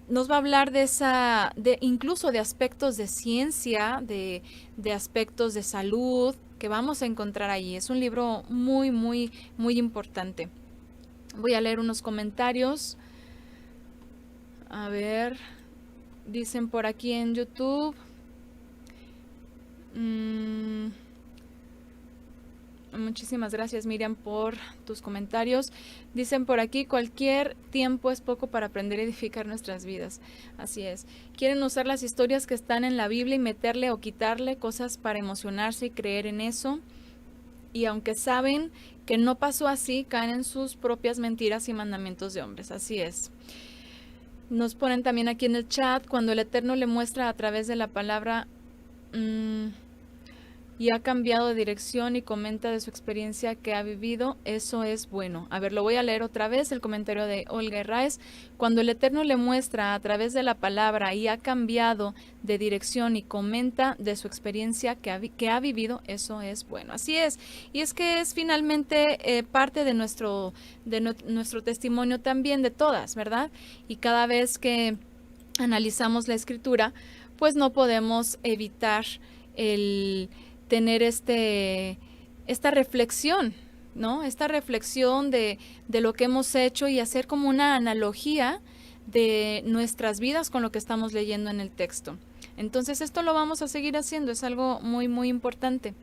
nos va a hablar incluso de aspectos de ciencia, de aspectos de salud que vamos a encontrar ahí. Es un libro muy, muy, muy importante. Voy a leer unos comentarios. A ver, dicen por aquí en YouTube. Muchísimas gracias, Miriam, por tus comentarios. Dicen por aquí, cualquier tiempo es poco para aprender a edificar nuestras vidas. Así es. Quieren usar las historias que están en la Biblia y meterle o quitarle cosas para emocionarse y creer en eso. Y aunque saben que no pasó así, caen en sus propias mentiras y mandamientos de hombres. Así es. Nos ponen también aquí en el chat, cuando el Eterno le muestra a través de la palabra y ha cambiado de dirección y comenta de su experiencia que ha vivido, eso es bueno. A ver, lo voy a leer otra vez, el comentario de Olga Herráez. Cuando el Eterno le muestra a través de la palabra y ha cambiado de dirección y comenta de su experiencia que ha vivido, eso es bueno. Así es. Y es que es finalmente parte de nuestro testimonio también, de todas, ¿verdad? Y cada vez que analizamos la Escritura, pues no podemos evitar el tener esta reflexión, ¿no? Esta reflexión de lo que hemos hecho y hacer como una analogía de nuestras vidas con lo que estamos leyendo en el texto. Entonces esto lo vamos a seguir haciendo, es algo muy, muy importante.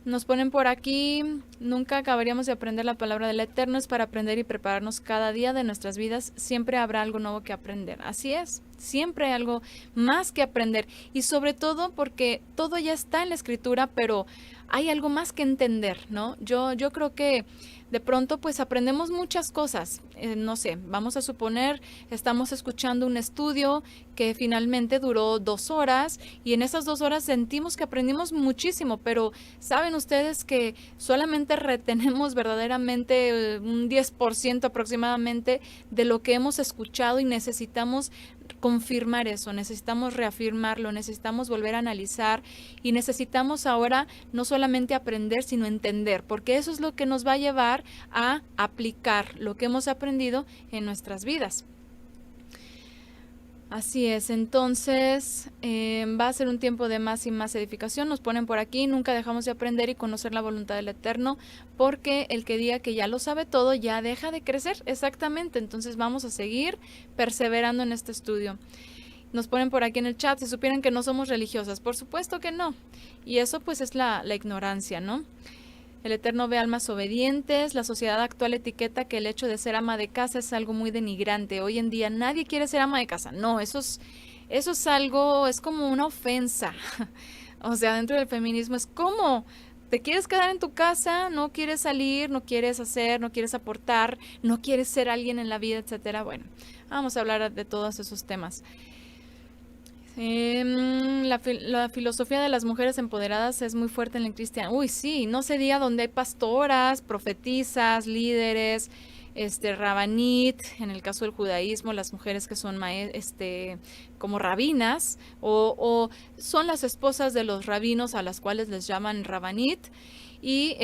Nos ponen por aquí, nunca acabaríamos de aprender la palabra del Eterno, es para aprender y prepararnos cada día de nuestras vidas, siempre habrá algo nuevo que aprender. Así es, siempre hay algo más que aprender y sobre todo porque todo ya está en la Escritura, pero hay algo más que entender, ¿no? Yo creo que de pronto pues aprendemos muchas cosas, no sé, vamos a suponer, estamos escuchando un estudio que finalmente duró 2 horas y en esas 2 horas sentimos que aprendimos muchísimo, pero saben ustedes que solamente retenemos verdaderamente un 10% aproximadamente de lo que hemos escuchado y necesitamos confirmar eso, necesitamos reafirmarlo, necesitamos volver a analizar y necesitamos ahora no solamente aprender, sino entender, porque eso es lo que nos va a llevar a aplicar lo que hemos aprendido en nuestras vidas. Así es, entonces va a ser un tiempo de más y más edificación. Nos ponen por aquí, nunca dejamos de aprender y conocer la voluntad del Eterno, porque el que diga que ya lo sabe todo ya deja de crecer, exactamente. Entonces vamos a seguir perseverando en este estudio. Nos ponen por aquí en el chat, si supieran que no somos religiosas, por supuesto que no. Y eso pues es la ignorancia, ¿no? El Eterno ve almas obedientes. La sociedad actual etiqueta que el hecho de ser ama de casa es algo muy denigrante. Hoy en día nadie quiere ser ama de casa. No, eso es algo, es como una ofensa. O sea, dentro del feminismo es como, ¿te quieres quedar en tu casa? ¿No quieres salir? ¿No quieres hacer? ¿No quieres aportar? ¿No quieres ser alguien en la vida? Etcétera. Bueno, vamos a hablar de todos esos temas. La filosofía de las mujeres empoderadas es muy fuerte en el cristiano. Uy, sí, no se diga donde hay pastoras, profetisas, líderes, rabanit, en el caso del judaísmo, las mujeres que son como rabinas, o son las esposas de los rabinos a las cuales les llaman rabanit. Y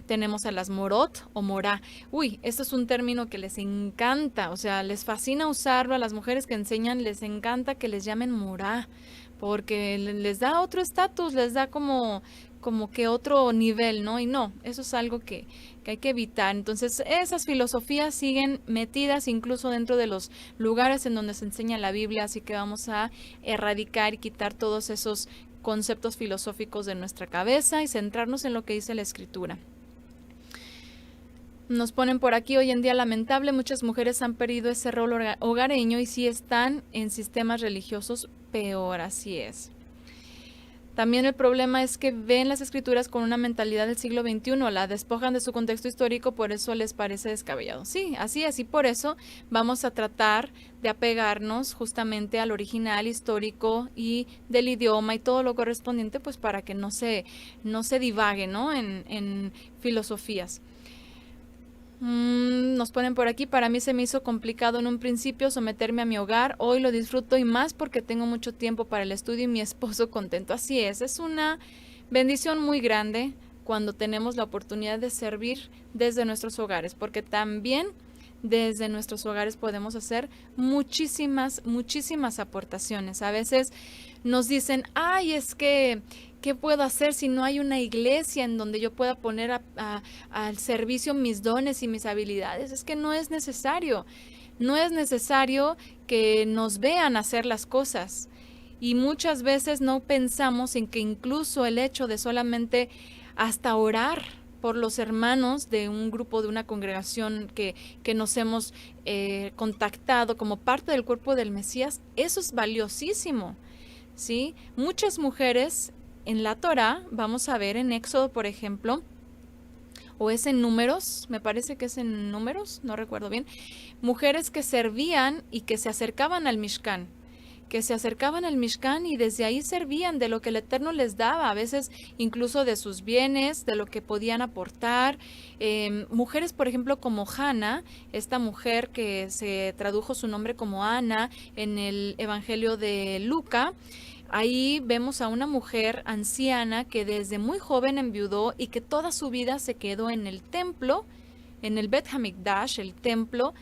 tenemos a las morot o morá. Uy, esto es un término que les encanta, o sea, les fascina usarlo. A las mujeres que enseñan les encanta que les llamen morá, porque les da otro estatus, les da como que otro nivel, ¿no? Y no, eso es algo que hay que evitar. Entonces, esas filosofías siguen metidas incluso dentro de los lugares en donde se enseña la Biblia, así que vamos a erradicar y quitar todos esos conceptos filosóficos de nuestra cabeza y centrarnos en lo que dice la Escritura. Nos ponen por aquí, hoy en día lamentable, muchas mujeres han perdido ese rol hogareño y si están en sistemas religiosos, peor, así es. También el problema es que ven las Escrituras con una mentalidad del siglo XXI, la despojan de su contexto histórico, por eso les parece descabellado. Sí, así es, y por eso vamos a tratar de apegarnos justamente al original histórico y del idioma y todo lo correspondiente, pues para que no se divague, ¿no? en filosofías. Nos ponen por aquí, para mí se me hizo complicado en un principio someterme a mi hogar, hoy lo disfruto y más porque tengo mucho tiempo para el estudio y mi esposo contento. Así es una bendición muy grande cuando tenemos la oportunidad de servir desde nuestros hogares, porque también desde nuestros hogares podemos hacer muchísimas aportaciones. A veces nos dicen, ay, es que, ¿qué puedo hacer si no hay una iglesia en donde yo pueda poner al servicio mis dones y mis habilidades? Es que no es necesario. No es necesario que nos vean hacer las cosas. Y muchas veces no pensamos en que incluso el hecho de solamente hasta orar por los hermanos de un grupo, de una congregación que nos hemos contactado como parte del cuerpo del Mesías, eso es valiosísimo, ¿sí? Muchas mujeres en la Torá, vamos a ver en Éxodo, por ejemplo, o es en Números, me parece que es en Números, no recuerdo bien, mujeres que servían y que se acercaban al Mishkan, y desde ahí servían de lo que el Eterno les daba, a veces incluso de sus bienes, de lo que podían aportar. Mujeres, por ejemplo, como Hannah, esta mujer que se tradujo su nombre como Ana en el Evangelio de Lucas. Ahí vemos a una mujer anciana que desde muy joven enviudó y que toda su vida se quedó en el templo, en el Bet Hamikdash, el templo,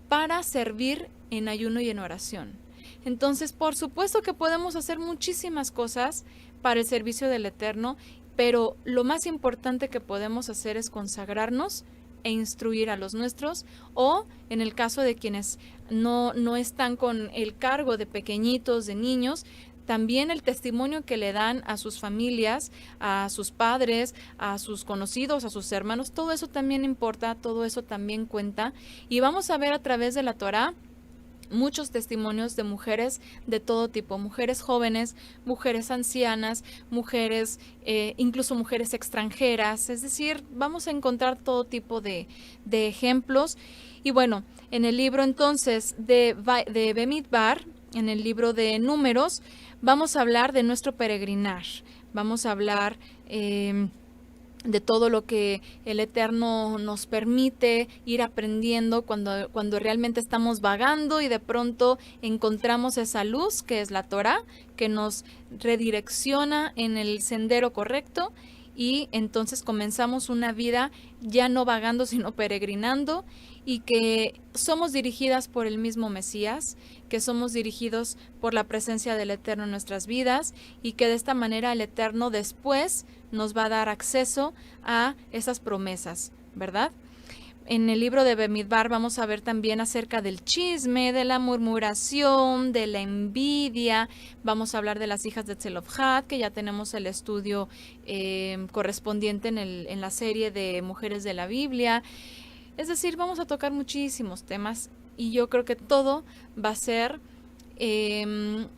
para servir en ayuno y en oración. Entonces, por supuesto que podemos hacer muchísimas cosas para el servicio del Eterno, pero lo más importante que podemos hacer es consagrarnos e instruir a los nuestros, o en el caso de quienes no están con el cargo de pequeñitos, de niños, también el testimonio que le dan a sus familias, a sus padres, a sus conocidos, a sus hermanos, todo eso también importa, todo eso también cuenta. Y vamos a ver a través de la Torá muchos testimonios de mujeres de todo tipo, mujeres jóvenes, mujeres ancianas, mujeres, incluso mujeres extranjeras, es decir, vamos a encontrar todo tipo de ejemplos. Y bueno, en el libro entonces de Bemidbar, en el libro de Números, vamos a hablar de nuestro peregrinar, vamos a hablar de todo lo que el Eterno nos permite ir aprendiendo cuando realmente estamos vagando y de pronto encontramos esa luz que es la Torá, que nos redirecciona en el sendero correcto y entonces comenzamos una vida ya no vagando sino peregrinando y que somos dirigidas por el mismo Mesías, que somos dirigidos por la presencia del Eterno en nuestras vidas y que de esta manera el Eterno después nos va a dar acceso a esas promesas, ¿verdad? En el libro de Bemidbar vamos a ver también acerca del chisme, de la murmuración, de la envidia. Vamos a hablar de las hijas de Tzelofhad, que ya tenemos el estudio correspondiente en la serie de Mujeres de la Biblia. Es decir, vamos a tocar muchísimos temas y yo creo que todo va a ser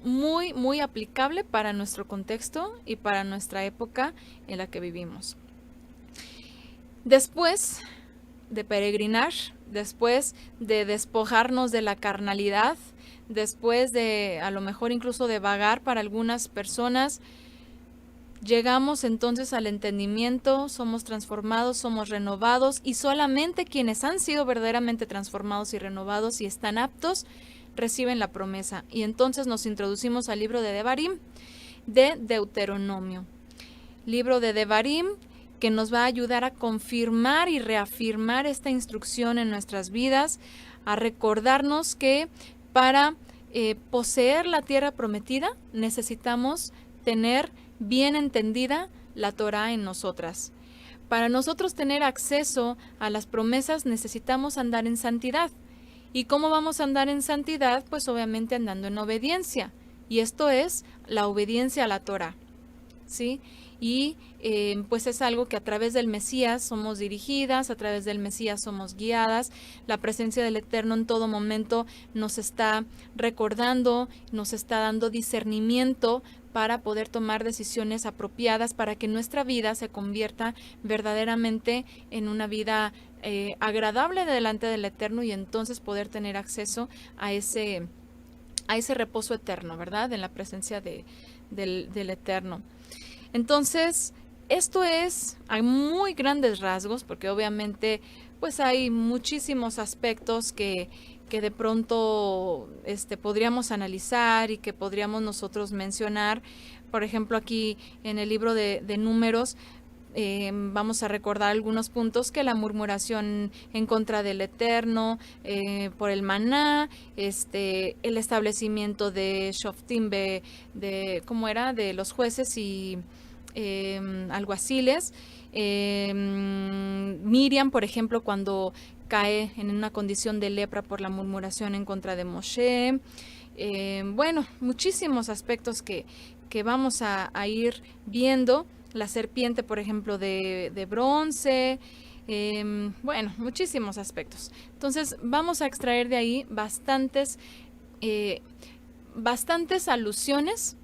muy aplicable para nuestro contexto y para nuestra época en la que vivimos. Después de peregrinar, después de despojarnos de la carnalidad, después de a lo mejor incluso de vagar para algunas personas, llegamos entonces al entendimiento, somos transformados, somos renovados y solamente quienes han sido verdaderamente transformados y renovados y están aptos reciben la promesa. Y entonces nos introducimos al libro de Devarim, de Deuteronomio. Libro de Devarim que nos va a ayudar a confirmar y reafirmar esta instrucción en nuestras vidas, a recordarnos que para poseer la tierra prometida necesitamos tener bien entendida la Torá en nosotras. Para nosotros tener acceso a las promesas necesitamos andar en santidad. ¿Y cómo vamos a andar en santidad? Pues obviamente andando en obediencia. Y esto es la obediencia a la Torá, ¿sí? Y pues es algo que a través del Mesías somos dirigidas, a través del Mesías somos guiadas. La presencia del Eterno en todo momento nos está recordando, nos está dando discernimiento para poder tomar decisiones apropiadas para que nuestra vida se convierta verdaderamente en una vida agradable delante del Eterno y entonces poder tener acceso a ese reposo eterno, ¿verdad? En la presencia del Eterno. Entonces, esto es a muy grandes rasgos, porque obviamente pues hay muchísimos aspectos que de pronto podríamos analizar y que podríamos nosotros mencionar. Por ejemplo, aquí en el libro de Números, vamos a recordar algunos puntos: que la murmuración en contra del Eterno, por el maná, el establecimiento de Shoftim, ¿cómo era? De los jueces y alguaciles. Miriam, por ejemplo, cuando cae en una condición de lepra por la murmuración en contra de Moshe. Bueno, muchísimos aspectos que vamos a ir viendo. La serpiente, por ejemplo, de bronce. Bueno, muchísimos aspectos. Entonces vamos a extraer de ahí bastantes alusiones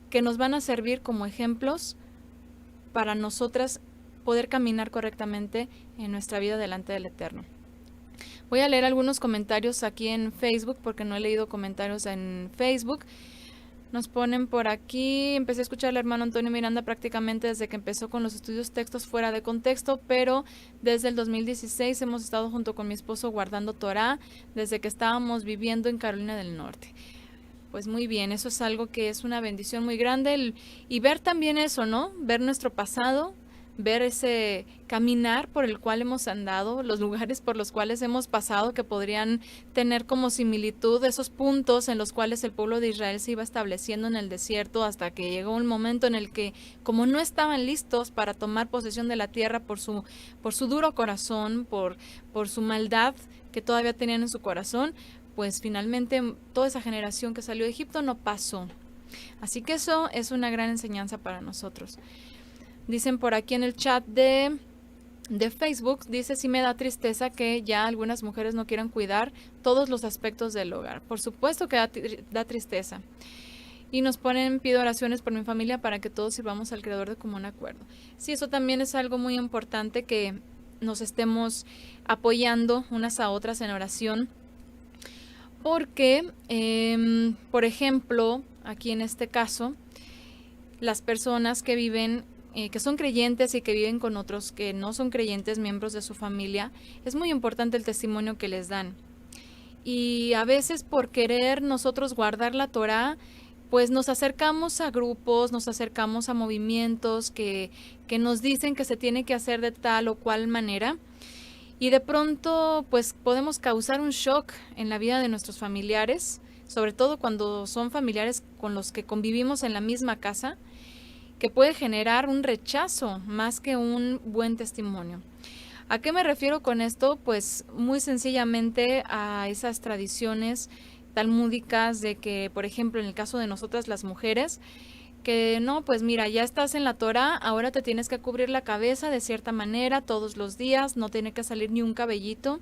que nos van a servir como ejemplos para nosotras poder caminar correctamente en nuestra vida delante del Eterno. Voy a leer algunos comentarios aquí en Facebook, porque no he leído comentarios en Facebook. Nos ponen por aquí: empecé a escuchar al hermano Antonio Miranda prácticamente desde que empezó con los estudios textos fuera de contexto, pero desde el 2016 hemos estado junto con mi esposo guardando Torah desde que estábamos viviendo en Carolina del Norte. Pues muy bien, eso es algo que es una bendición muy grande, y ver también eso, ¿no? Ver nuestro pasado, ver ese caminar por el cual hemos andado, los lugares por los cuales hemos pasado, que podrían tener como similitud esos puntos en los cuales el pueblo de Israel se iba estableciendo en el desierto, hasta que llegó un momento en el que, como no estaban listos para tomar posesión de la tierra por su duro corazón, por su maldad que todavía tenían en su corazón, pues finalmente toda esa generación que salió de Egipto no pasó. Así que eso es una gran enseñanza para nosotros. Dicen por aquí en el chat de Facebook, dice: sí me da tristeza que ya algunas mujeres no quieran cuidar todos los aspectos del hogar. Por supuesto que da tristeza. Y nos ponen: pido oraciones por mi familia para que todos sirvamos al Creador de común acuerdo. Sí, eso también es algo muy importante, que nos estemos apoyando unas a otras en oración. Porque, por ejemplo, aquí en este caso, las personas que viven, que son creyentes y que viven con otros que no son creyentes, miembros de su familia, es muy importante el testimonio que les dan. Y a veces, por querer nosotros guardar la Torah, pues nos acercamos a grupos, nos acercamos a movimientos que nos dicen que se tiene que hacer de tal o cual manera. Y de pronto, pues podemos causar un shock en la vida de nuestros familiares, sobre todo cuando son familiares con los que convivimos en la misma casa, que puede generar un rechazo más que un buen testimonio. ¿A qué me refiero con esto? Pues muy sencillamente a esas tradiciones talmúdicas de que, por ejemplo, en el caso de nosotras las mujeres, que no, pues mira, ya estás en la Torah, ahora te tienes que cubrir la cabeza de cierta manera todos los días, no tiene que salir ni un cabellito,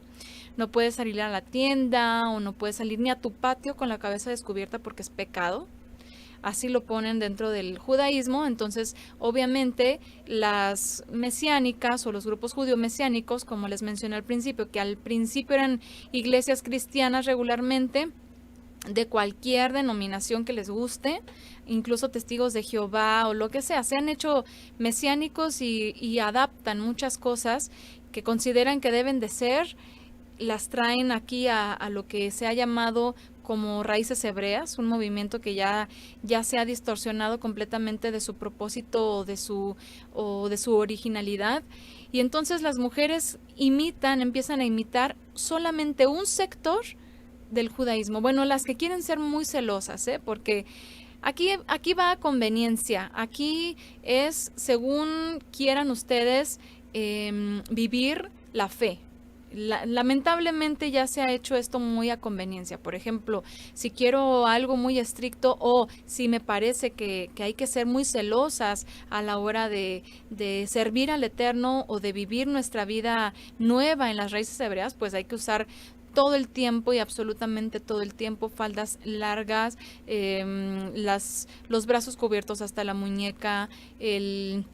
no puedes salir a la tienda o no puedes salir ni a tu patio con la cabeza descubierta porque es pecado. Así lo ponen dentro del judaísmo. Entonces, obviamente, las mesiánicas o los grupos judío-mesiánicos, como les mencioné al principio, que al principio eran iglesias cristianas regularmente, de cualquier denominación que les guste, incluso testigos de Jehová o lo que sea, se han hecho mesiánicos y adaptan muchas cosas que consideran que deben de ser, las traen aquí a lo que se ha llamado como raíces hebreas, un movimiento que ya se ha distorsionado completamente de su propósito o de su originalidad. Y entonces las mujeres empiezan a imitar solamente un sector del judaísmo. Bueno, las que quieren ser muy celosas, porque aquí va a conveniencia, aquí es según quieran ustedes vivir la fe. Lamentablemente ya se ha hecho esto muy a conveniencia. Por ejemplo, si quiero algo muy estricto o si me parece que hay que ser muy celosas a la hora de servir al Eterno o de vivir nuestra vida nueva en las raíces hebreas, pues hay que usar todo el tiempo y absolutamente todo el tiempo faldas largas, los brazos cubiertos hasta la muñeca, el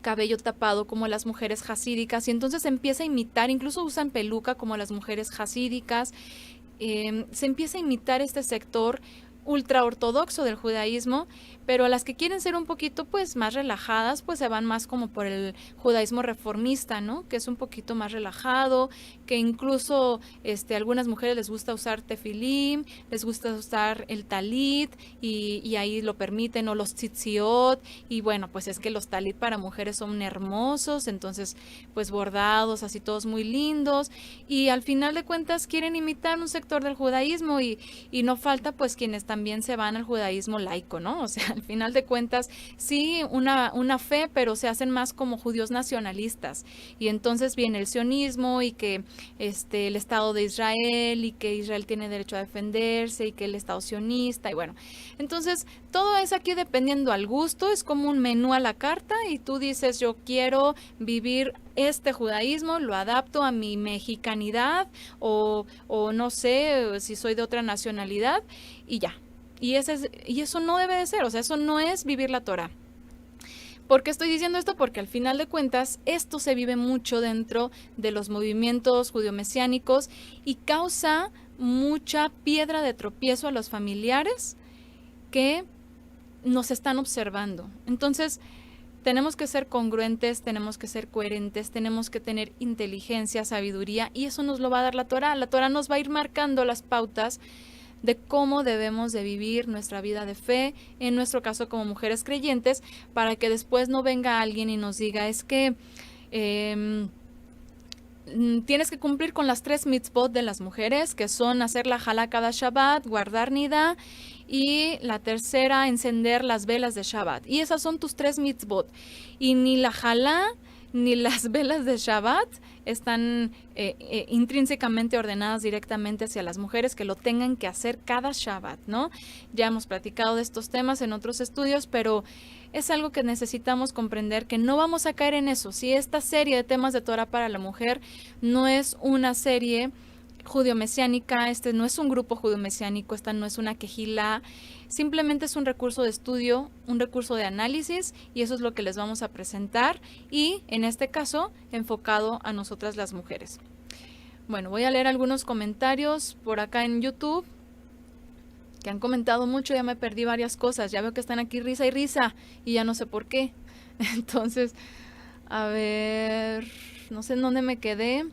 cabello tapado como las mujeres jasídicas, y entonces se empieza a imitar, incluso usan peluca como las mujeres jasídicas. Se empieza a imitar este sector ultraortodoxo del judaísmo, pero las que quieren ser un poquito pues más relajadas, pues se van más como por el judaísmo reformista, ¿no? Que es un poquito más relajado, que incluso algunas mujeres les gusta usar tefilim, les gusta usar el talit y ahí lo permiten, o los tzitziot, y bueno, pues es que los talit para mujeres son hermosos, entonces pues bordados, así todos muy lindos, y al final de cuentas quieren imitar un sector del judaísmo y no falta pues quienes también se van al judaísmo laico, ¿no? O sea, al final de cuentas sí una fe, pero se hacen más como judíos nacionalistas, y entonces viene el sionismo y que el Estado de Israel y que Israel tiene derecho a defenderse y que el Estado sionista, y bueno, entonces todo es aquí dependiendo al gusto, es como un menú a la carta y tú dices yo quiero vivir este judaísmo, lo adapto a mi mexicanidad o no sé si soy de otra nacionalidad y ya. Y eso no debe de ser, o sea, eso no es vivir la Torah. ¿Por qué estoy diciendo esto? Porque al final de cuentas esto se vive mucho dentro de los movimientos judio-mesiánicos y causa mucha piedra de tropiezo a los familiares que nos están observando. Entonces, tenemos que ser congruentes, tenemos que ser coherentes, tenemos que tener inteligencia, sabiduría, y eso nos lo va a dar la Torah. La Torah nos va a ir marcando las pautas de cómo debemos de vivir nuestra vida de fe, en nuestro caso como mujeres creyentes, para que después no venga alguien y nos diga, es que tienes que cumplir con las 3 mitzvot de las mujeres, que son hacer la jalá cada Shabbat, guardar nidá, y la tercera, encender las velas de Shabbat. Y esas son tus 3 mitzvot. Y ni la jalá ni las velas de Shabbat están intrínsecamente ordenadas directamente hacia las mujeres que lo tengan que hacer cada Shabbat, ¿no? Ya hemos platicado de estos temas en otros estudios, pero es algo que necesitamos comprender, que no vamos a caer en eso. Si esta serie de temas de Torah para la mujer no es una serie judeo-mesiánica, no es un grupo judeo-mesiánico, esta no es una quejilá, simplemente es un recurso de estudio, un recurso de análisis, y eso es lo que les vamos a presentar, y en este caso enfocado a nosotras las mujeres. Bueno, voy a leer algunos comentarios por acá en YouTube que han comentado mucho. Ya me perdí varias cosas, ya veo que están aquí risa y risa y ya no sé por qué. Entonces, a ver, no sé en dónde me quedé.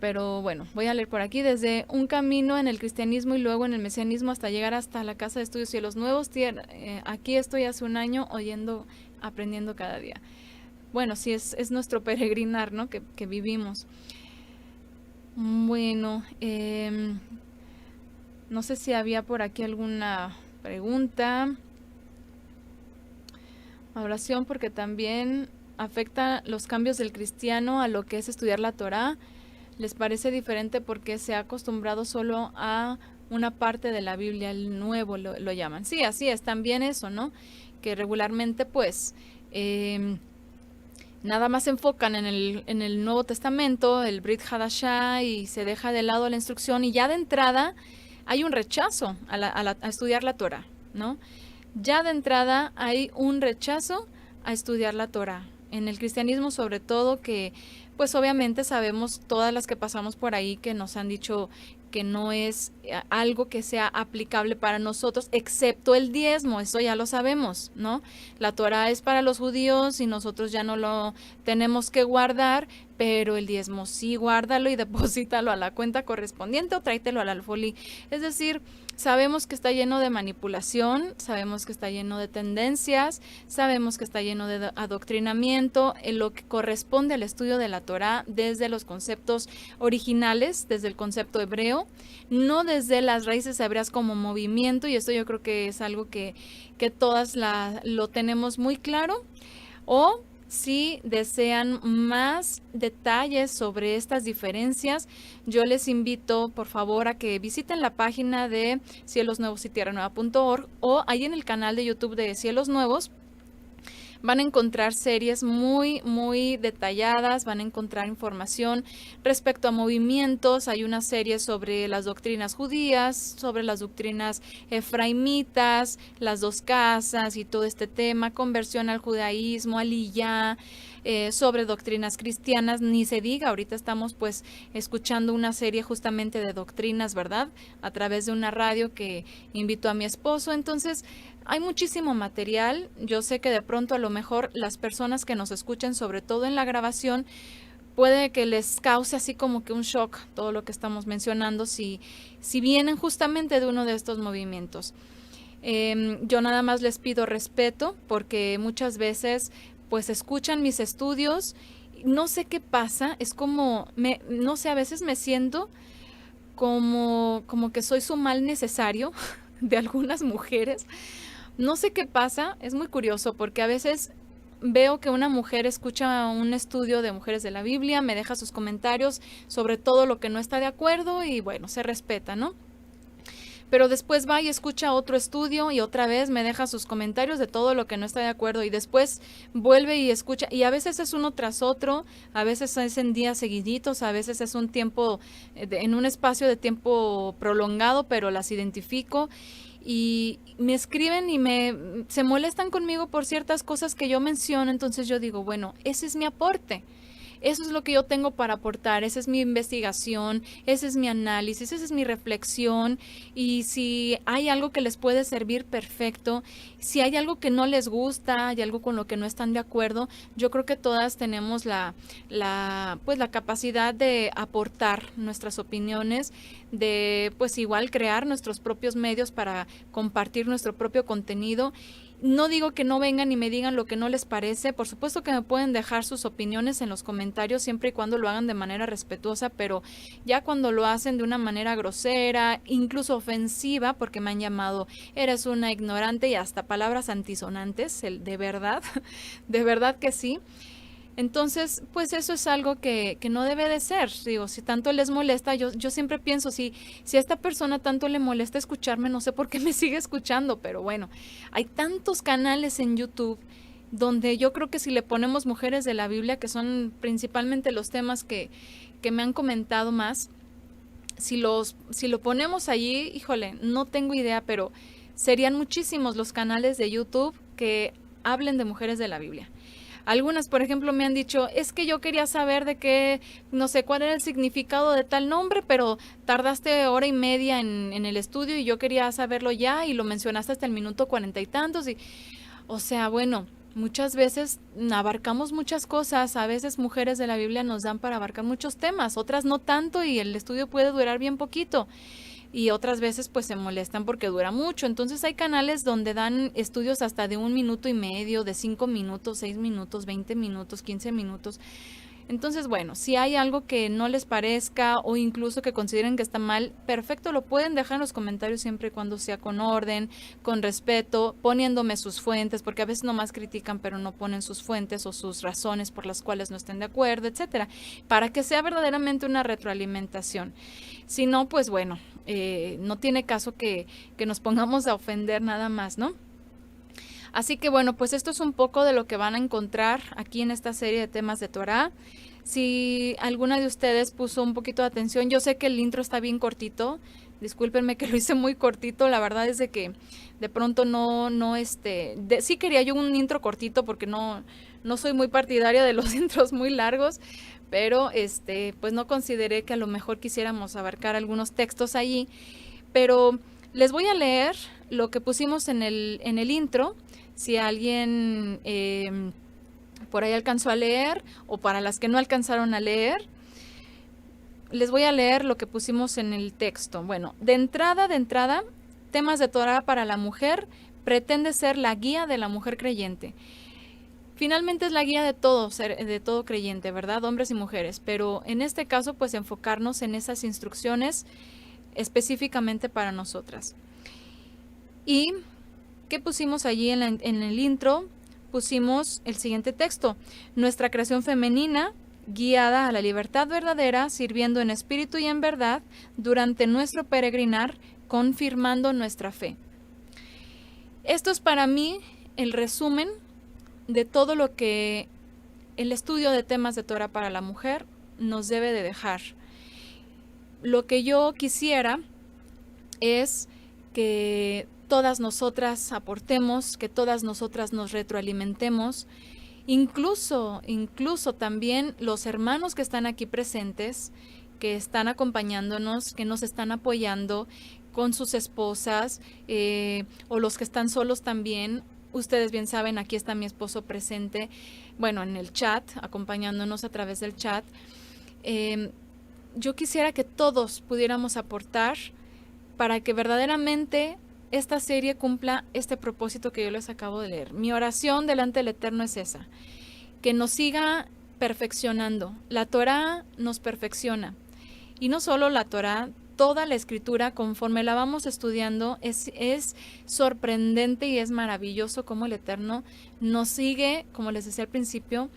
Pero bueno, voy a leer por aquí. Desde un camino en el cristianismo y luego en el mesianismo hasta llegar hasta la Casa de Estudios Cielos Nuevos. Aquí estoy hace un año oyendo, aprendiendo cada día. Bueno, sí, es nuestro peregrinar, ¿no? Que vivimos. Bueno, no sé si había por aquí alguna pregunta. Oración, porque también afecta los cambios del cristiano a lo que es estudiar la Torá. ¿Les parece diferente porque se ha acostumbrado solo a una parte de la Biblia, el nuevo lo llaman? Sí, así es, también eso, ¿no? Que regularmente pues nada más se enfocan en el Nuevo Testamento, el Brit Hadashah, y se deja de lado la instrucción, y ya de entrada hay un rechazo a estudiar la Torá, ¿no? Ya de entrada hay un rechazo a estudiar la Torá. En el cristianismo sobre todo, que pues obviamente sabemos todas las que pasamos por ahí que nos han dicho que no es algo que sea aplicable para nosotros, excepto el diezmo, eso ya lo sabemos, ¿no? La Torá es para los judíos y nosotros ya no lo tenemos que guardar, pero el diezmo sí, guárdalo y deposítalo a la cuenta correspondiente o tráetelo al alfolí. Es decir, sabemos que está lleno de manipulación, sabemos que está lleno de tendencias, sabemos que está lleno de adoctrinamiento en lo que corresponde al estudio de la Torá desde los conceptos originales, desde el concepto hebreo, no desde las raíces hebreas como movimiento, y esto yo creo que es algo que todas lo tenemos muy claro. O si desean más detalles sobre estas diferencias, yo les invito por favor a que visiten la página de cielosnuevos y tierranueva.org o ahí en el canal de YouTube de Cielos Nuevos. van a encontrar series muy, muy detalladas, van a encontrar información respecto a movimientos. Hay una serie sobre las doctrinas judías, sobre las doctrinas efraimitas, las dos casas y todo este tema, conversión al judaísmo, aliyá, sobre doctrinas cristianas, ni se diga, ahorita estamos pues escuchando una serie justamente de doctrinas, ¿verdad? A través de una radio que invitó a mi esposo. Entonces hay muchísimo material. Yo sé que de pronto a lo mejor las personas que nos escuchen, sobre todo en la grabación, puede que les cause así como que un shock todo lo que estamos mencionando si vienen justamente de uno de estos movimientos. Yo nada más les pido respeto porque muchas veces pues escuchan mis estudios, no sé qué pasa, es como, no sé, a veces me siento como que soy su mal necesario de algunas mujeres. No sé qué pasa, es muy curioso porque a veces veo que una mujer escucha un estudio de mujeres de la Biblia, me deja sus comentarios sobre todo lo que no está de acuerdo y bueno, se respeta, ¿no? Pero después va y escucha otro estudio y otra vez me deja sus comentarios de todo lo que no está de acuerdo y después vuelve y escucha y a veces es uno tras otro, a veces es en días seguiditos, a veces es un tiempo, en un espacio de tiempo prolongado, pero las identifico y me escriben y se molestan conmigo por ciertas cosas que yo menciono, entonces yo digo, bueno, ese es mi aporte. Eso es lo que yo tengo para aportar, esa es mi investigación, ese es mi análisis, esa es mi reflexión y si hay algo que les puede servir, perfecto. Si hay algo que no les gusta, hay algo con lo que no están de acuerdo, yo creo que todas tenemos pues la capacidad de aportar nuestras opiniones, de pues igual crear nuestros propios medios para compartir nuestro propio contenido. No digo que no vengan y me digan lo que no les parece, por supuesto que me pueden dejar sus opiniones en los comentarios siempre y cuando lo hagan de manera respetuosa, pero ya cuando lo hacen de una manera grosera, incluso ofensiva, porque me han llamado eres una ignorante y hasta palabras antisonantes, de verdad, de verdad que sí. Entonces, pues eso es algo que no debe de ser. Digo, si tanto les molesta, yo siempre pienso, si a esta persona tanto le molesta escucharme, no sé por qué me sigue escuchando, pero bueno, hay tantos canales en YouTube donde yo creo que si le ponemos mujeres de la Biblia, que son principalmente los temas que me han comentado más, si lo ponemos allí, híjole, no tengo idea, pero serían muchísimos los canales de YouTube que hablen de mujeres de la Biblia. Algunas, por ejemplo, me han dicho, es que yo quería saber de qué, no sé cuál era el significado de tal nombre, pero tardaste hora y media en el estudio y yo quería saberlo ya y lo mencionaste hasta el minuto 40 y tantos. O sea, bueno, muchas veces abarcamos muchas cosas, a veces mujeres de la Biblia nos dan para abarcar muchos temas, otras no tanto y el estudio puede durar bien poquito. Y otras veces pues se molestan porque dura mucho. Entonces hay canales donde dan estudios hasta de 1 minuto y medio, de 5 minutos, 6 minutos, 20 minutos, 15 minutos. Entonces, bueno, si hay algo que no les parezca o incluso que consideren que está mal, perfecto, lo pueden dejar en los comentarios siempre y cuando sea con orden, con respeto, poniéndome sus fuentes, porque a veces nomás critican pero no ponen sus fuentes o sus razones por las cuales no estén de acuerdo, etcétera, para que sea verdaderamente una retroalimentación. Si no, pues bueno, no tiene caso que nos pongamos a ofender nada más, ¿no? Así que bueno, pues esto es un poco de lo que van a encontrar aquí en esta serie de temas de Torá. Si alguna de ustedes puso un poquito de atención, yo sé que el intro está bien cortito, discúlpenme que lo hice muy cortito, la verdad es de que de pronto sí quería yo un intro cortito porque no soy muy partidaria de los intros muy largos, pero pues no consideré que a lo mejor quisiéramos abarcar algunos textos allí, pero les voy a leer lo que pusimos en el intro. Si alguien por ahí alcanzó a leer o para las que no alcanzaron a leer, les voy a leer lo que pusimos en el texto. Bueno, de entrada, temas de Torá para la mujer pretende ser la guía de la mujer creyente. Finalmente es la guía de todo creyente, ¿verdad? Hombres y mujeres, pero en este caso pues enfocarnos en esas instrucciones específicamente para nosotras. Y ¿qué pusimos allí en el intro? Pusimos el siguiente texto: nuestra creación femenina, guiada a la libertad verdadera, sirviendo en espíritu y en verdad, durante nuestro peregrinar, confirmando nuestra fe. Esto es para mí el resumen de todo lo que el estudio de temas de Torah para la mujer nos debe de dejar. Lo que yo quisiera es que todas nosotras aportemos, que todas nosotras nos retroalimentemos, incluso también los hermanos que están aquí presentes, que están acompañándonos, que nos están apoyando con sus esposas, o los que están solos también. Ustedes bien saben, aquí está mi esposo presente, bueno, en el chat, acompañándonos a través del chat. Yo quisiera que todos pudiéramos aportar para que verdaderamente esta serie cumpla este propósito que yo les acabo de leer. Mi oración delante del Eterno es esa, que nos siga perfeccionando. La Torah nos perfecciona. Y no solo la Torah, toda la Escritura, conforme la vamos estudiando, es sorprendente y es maravilloso cómo el Eterno nos sigue, como les decía al principio,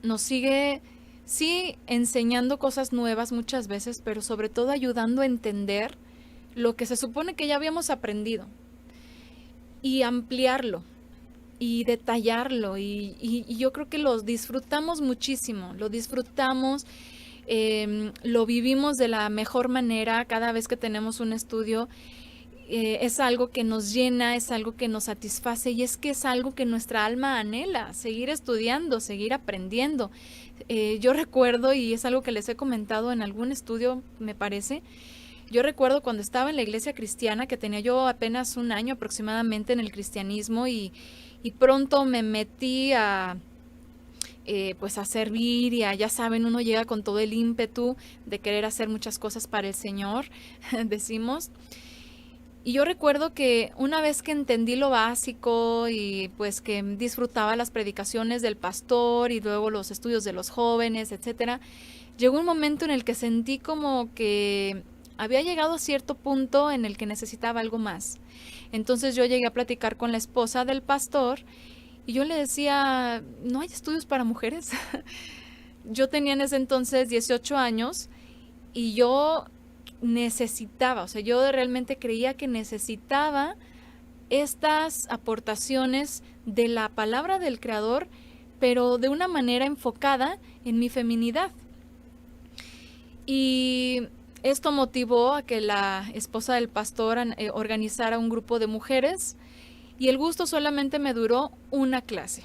nos sigue, sí, enseñando cosas nuevas muchas veces, pero sobre todo ayudando a entender lo que se supone que ya habíamos aprendido y ampliarlo y detallarlo, y yo creo que los disfrutamos muchísimo, lo disfrutamos, lo vivimos de la mejor manera cada vez que tenemos un estudio. Es algo que nos llena, es algo que nos satisface, y es que es algo que nuestra alma anhela, seguir estudiando, seguir aprendiendo. Yo recuerdo, y es algo que les he comentado en algún estudio, me parece, yo recuerdo cuando estaba en la iglesia cristiana, que tenía yo apenas un año aproximadamente en el cristianismo, y pronto me metí a pues a servir, y ya saben, uno llega con todo el ímpetu de querer hacer muchas cosas para el Señor, decimos. Y yo recuerdo que una vez que entendí lo básico y pues que disfrutaba las predicaciones del pastor y luego los estudios de los jóvenes, etcétera, llegó un momento en el que sentí como que había llegado a cierto punto en el que necesitaba algo más. Entonces yo llegué a platicar con la esposa del pastor y yo le decía, ¿no hay estudios para mujeres? Yo tenía en ese entonces 18 años y yo necesitaba, o sea, yo realmente creía que necesitaba estas aportaciones de la palabra del Creador, pero de una manera enfocada en mi feminidad. Y esto motivó a que la esposa del pastor organizara un grupo de mujeres, y el gusto solamente me duró una clase,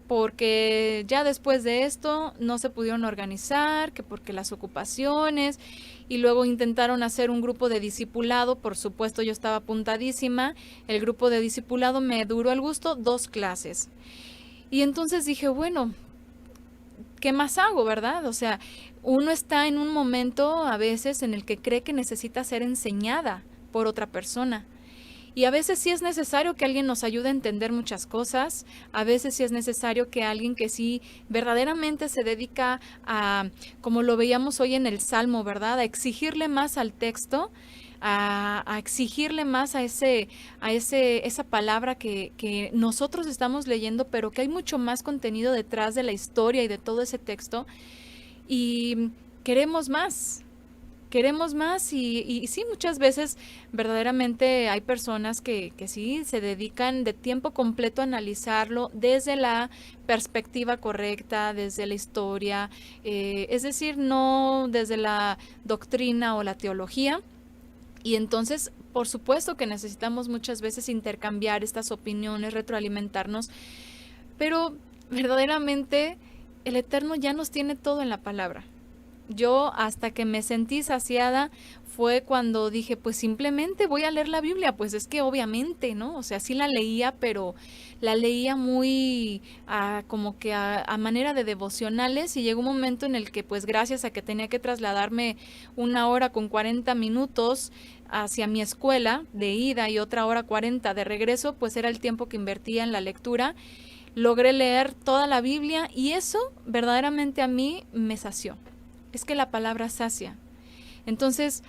porque ya después de esto no se pudieron organizar, que porque las ocupaciones, y luego intentaron hacer un grupo de discipulado. Por supuesto, yo estaba apuntadísima. El grupo de discipulado me duró el gusto 2 clases. Y entonces dije, bueno, ¿qué más hago, verdad? O sea, uno está en un momento a veces en el que cree que necesita ser enseñada por otra persona. Y a veces sí es necesario que alguien nos ayude a entender muchas cosas, a veces sí es necesario que alguien que sí verdaderamente se dedica a, como lo veíamos hoy en el Salmo, ¿verdad?, a exigirle más al texto, a exigirle más a esa palabra que nosotros estamos leyendo, pero que hay mucho más contenido detrás de la historia y de todo ese texto, y queremos más. Y sí, muchas veces verdaderamente hay personas que sí se dedican de tiempo completo a analizarlo desde la perspectiva correcta, desde la historia, es decir, no desde la doctrina o la teología. Y entonces, por supuesto que necesitamos muchas veces intercambiar estas opiniones, retroalimentarnos, pero verdaderamente el Eterno ya nos tiene todo en la palabra. Yo hasta que me sentí saciada fue cuando dije, pues simplemente voy a leer la Biblia. Pues es que obviamente, ¿no? O sea, sí la leía, pero la leía muy como que a manera de devocionales, y llegó un momento en el que, pues gracias a que tenía que trasladarme 1 hora con 40 minutos hacia mi escuela de ida y otra hora 40 de regreso, pues era el tiempo que invertía en la lectura. Logré leer toda la Biblia y eso verdaderamente a mí me sació. Es que la palabra sacia. Entonces,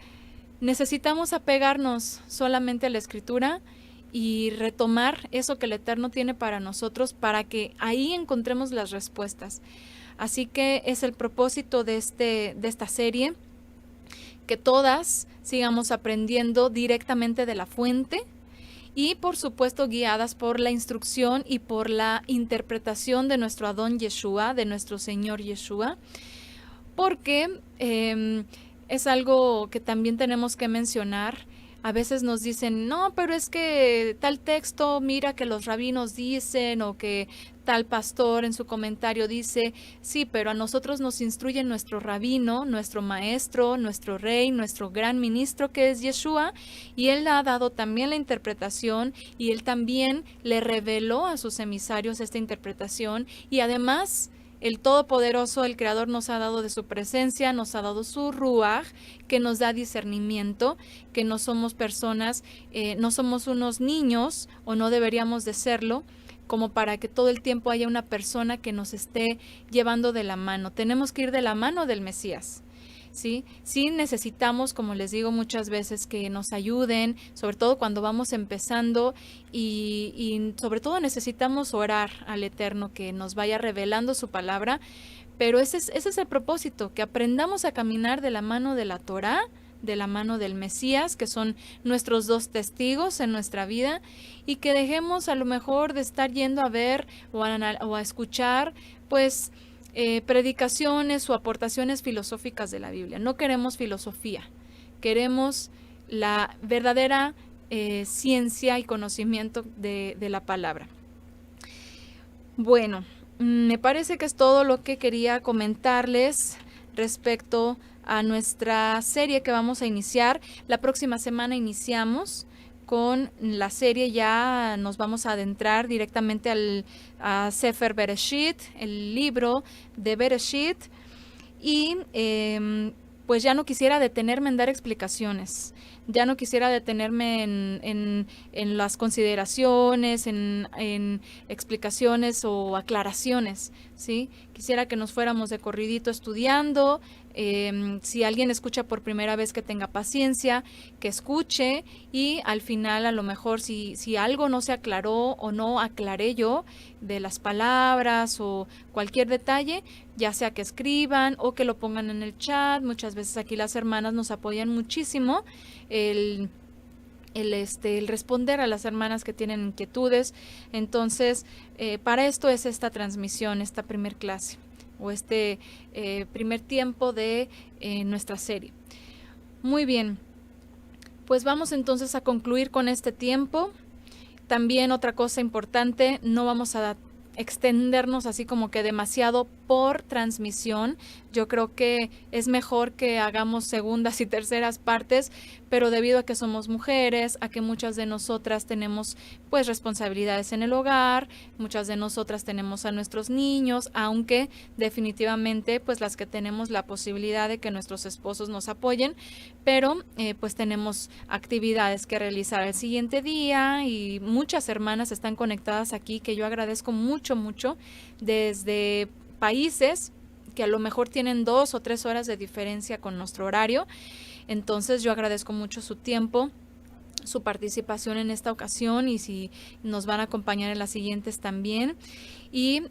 necesitamos apegarnos solamente a la Escritura y retomar eso que el Eterno tiene para nosotros, para que ahí encontremos las respuestas. Así que es el propósito de esta serie, que todas sigamos aprendiendo directamente de la fuente y por supuesto guiadas por la instrucción y por la interpretación de nuestro Adón Yeshua, de nuestro Señor Yeshua, porque es algo que también tenemos que mencionar. A veces nos dicen, no, pero es que tal texto, mira que los rabinos dicen, o que tal pastor en su comentario dice, sí, pero a nosotros nos instruye nuestro rabino, nuestro maestro, nuestro rey, nuestro gran ministro que es Yeshua, y él ha dado también la interpretación, y él también le reveló a sus emisarios esta interpretación, y además el Todopoderoso, el Creador, nos ha dado de su presencia, nos ha dado su Ruaj, que nos da discernimiento, que no somos personas, no somos unos niños, o no deberíamos de serlo, como para que todo el tiempo haya una persona que nos esté llevando de la mano. Tenemos que ir de la mano del Mesías. ¿Sí? Sí necesitamos, como les digo muchas veces, que nos ayuden, sobre todo cuando vamos empezando, y sobre todo necesitamos orar al Eterno que nos vaya revelando su palabra, pero ese es el propósito, que aprendamos a caminar de la mano de la Torá, de la mano del Mesías, que son nuestros dos testigos en nuestra vida, y que dejemos a lo mejor de estar yendo a ver o a escuchar, pues, predicaciones o aportaciones filosóficas de la Biblia. No queremos filosofía, queremos la verdadera ciencia y conocimiento de la palabra. Bueno, me parece que es todo lo que quería comentarles respecto a nuestra serie que vamos a iniciar. La próxima semana iniciamos con la serie, ya nos vamos a adentrar directamente a Sefer Bereshit, el libro de Bereshit, y pues ya no quisiera detenerme en dar explicaciones, ya no quisiera detenerme en las consideraciones, en explicaciones o aclaraciones, ¿sí? Quisiera que nos fuéramos de corridito estudiando. Si alguien escucha por primera vez, que tenga paciencia, que escuche, y al final a lo mejor si algo no se aclaró o no aclaré yo de las palabras o cualquier detalle, ya sea que escriban o que lo pongan en el chat. Muchas veces aquí las hermanas nos apoyan muchísimo el responder a las hermanas que tienen inquietudes. Entonces, para esto es esta transmisión, esta primer clase, o primer tiempo de nuestra serie. Muy bien, pues vamos entonces a concluir con este tiempo. También otra cosa importante, no vamos a extendernos así como que demasiado por transmisión. Yo creo que es mejor que hagamos segundas y terceras partes, pero debido a que somos mujeres, a que muchas de nosotras tenemos pues responsabilidades en el hogar, muchas de nosotras tenemos a nuestros niños, aunque definitivamente pues las que tenemos la posibilidad de que nuestros esposos nos apoyen, pero pues tenemos actividades que realizar el siguiente día, y muchas hermanas están conectadas aquí, que yo agradezco mucho desde países que a lo mejor tienen 2 o 3 horas de diferencia con nuestro horario. Entonces yo agradezco mucho su tiempo, su participación en esta ocasión, y si nos van a acompañar en las siguientes también. Y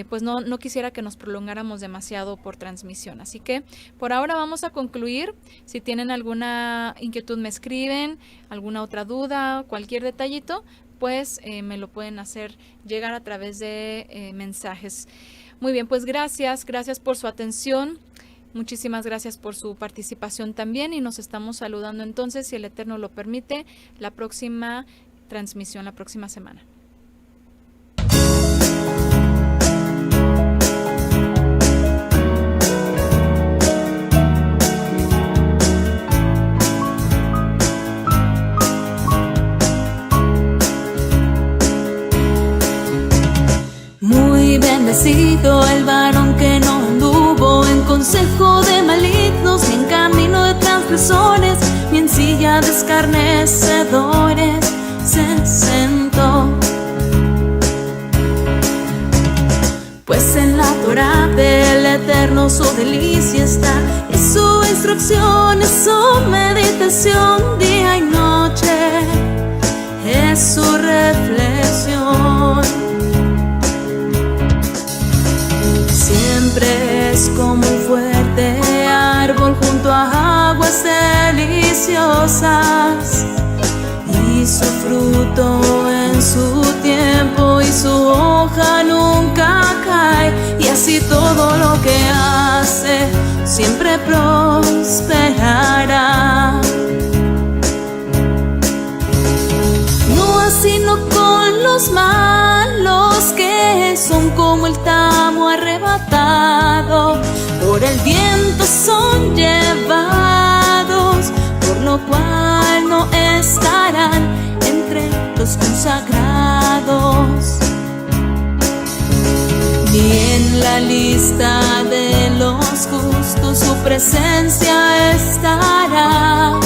pues no quisiera que nos prolongáramos demasiado por transmisión. Así que por ahora vamos a concluir. Si tienen alguna inquietud, me escriben, alguna otra duda, cualquier detallito, pues me lo pueden hacer llegar a través de mensajes. Muy bien, pues gracias por su atención. Muchísimas gracias por su participación también, y nos estamos saludando entonces, si el Eterno lo permite, la próxima transmisión, la próxima semana. Muy bendecido el varón que no anduvo en consejo de malignos, ni en camino de transgresores, ni en silla de escarnecedores se sentó. Pues en la Torá del Eterno su delicia está, y su instrucción es su meditación día y noche, es su reflexión. Siempre es como un fuerte árbol junto a aguas deliciosas, y su fruto en su tiempo y su hoja nunca cae, y así todo lo que hace siempre prosperará. No así no con los malos, que son como el tamo arrebatado, por el viento son llevados, por lo cual no estarán entre los consagrados, ni en la lista de los justos su presencia estará,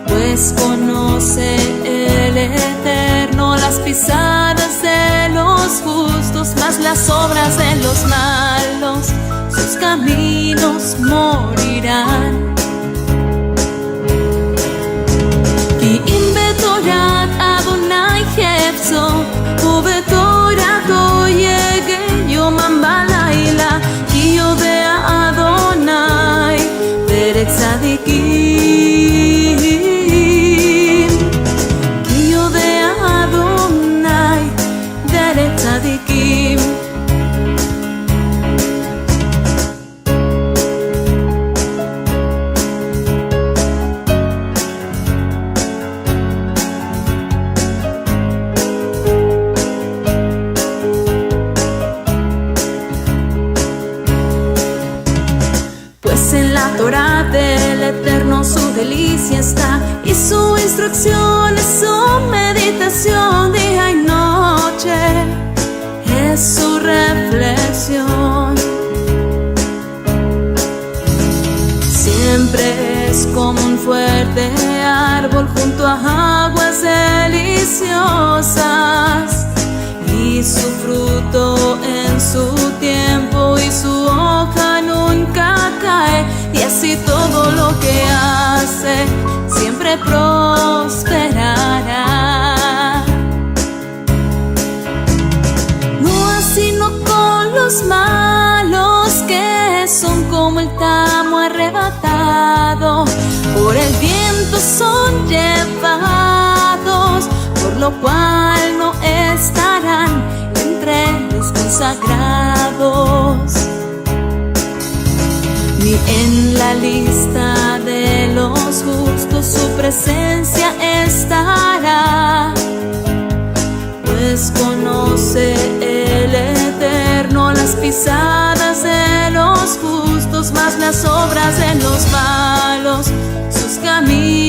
pues conoce el Eterno las pisadas de los justos, mas las obras de los malos, sus caminos morirán. Ki im betorat Adonai hefzo, ubetorat oyege yomam balayla, ki yodea Adonai derek tzadikim, ki yodea Adonai derek tzadikim. En la Torá del Eterno su delicia está, y su instrucción es su meditación día y noche, es su reflexión. Siempre es como un fuerte árbol junto a aguas deliciosas, y su fruto en su tiempo y su hoja nunca cae, y así todo lo que hace siempre prosperará. No así no con los malos, que son como el tamo arrebatado, por el viento son llevados, por lo cual no estarán entre los consagrados, ni en la lista de los justos su presencia estará, pues conoce el Eterno las pisadas de los justos, mas las obras de los malos, sus caminos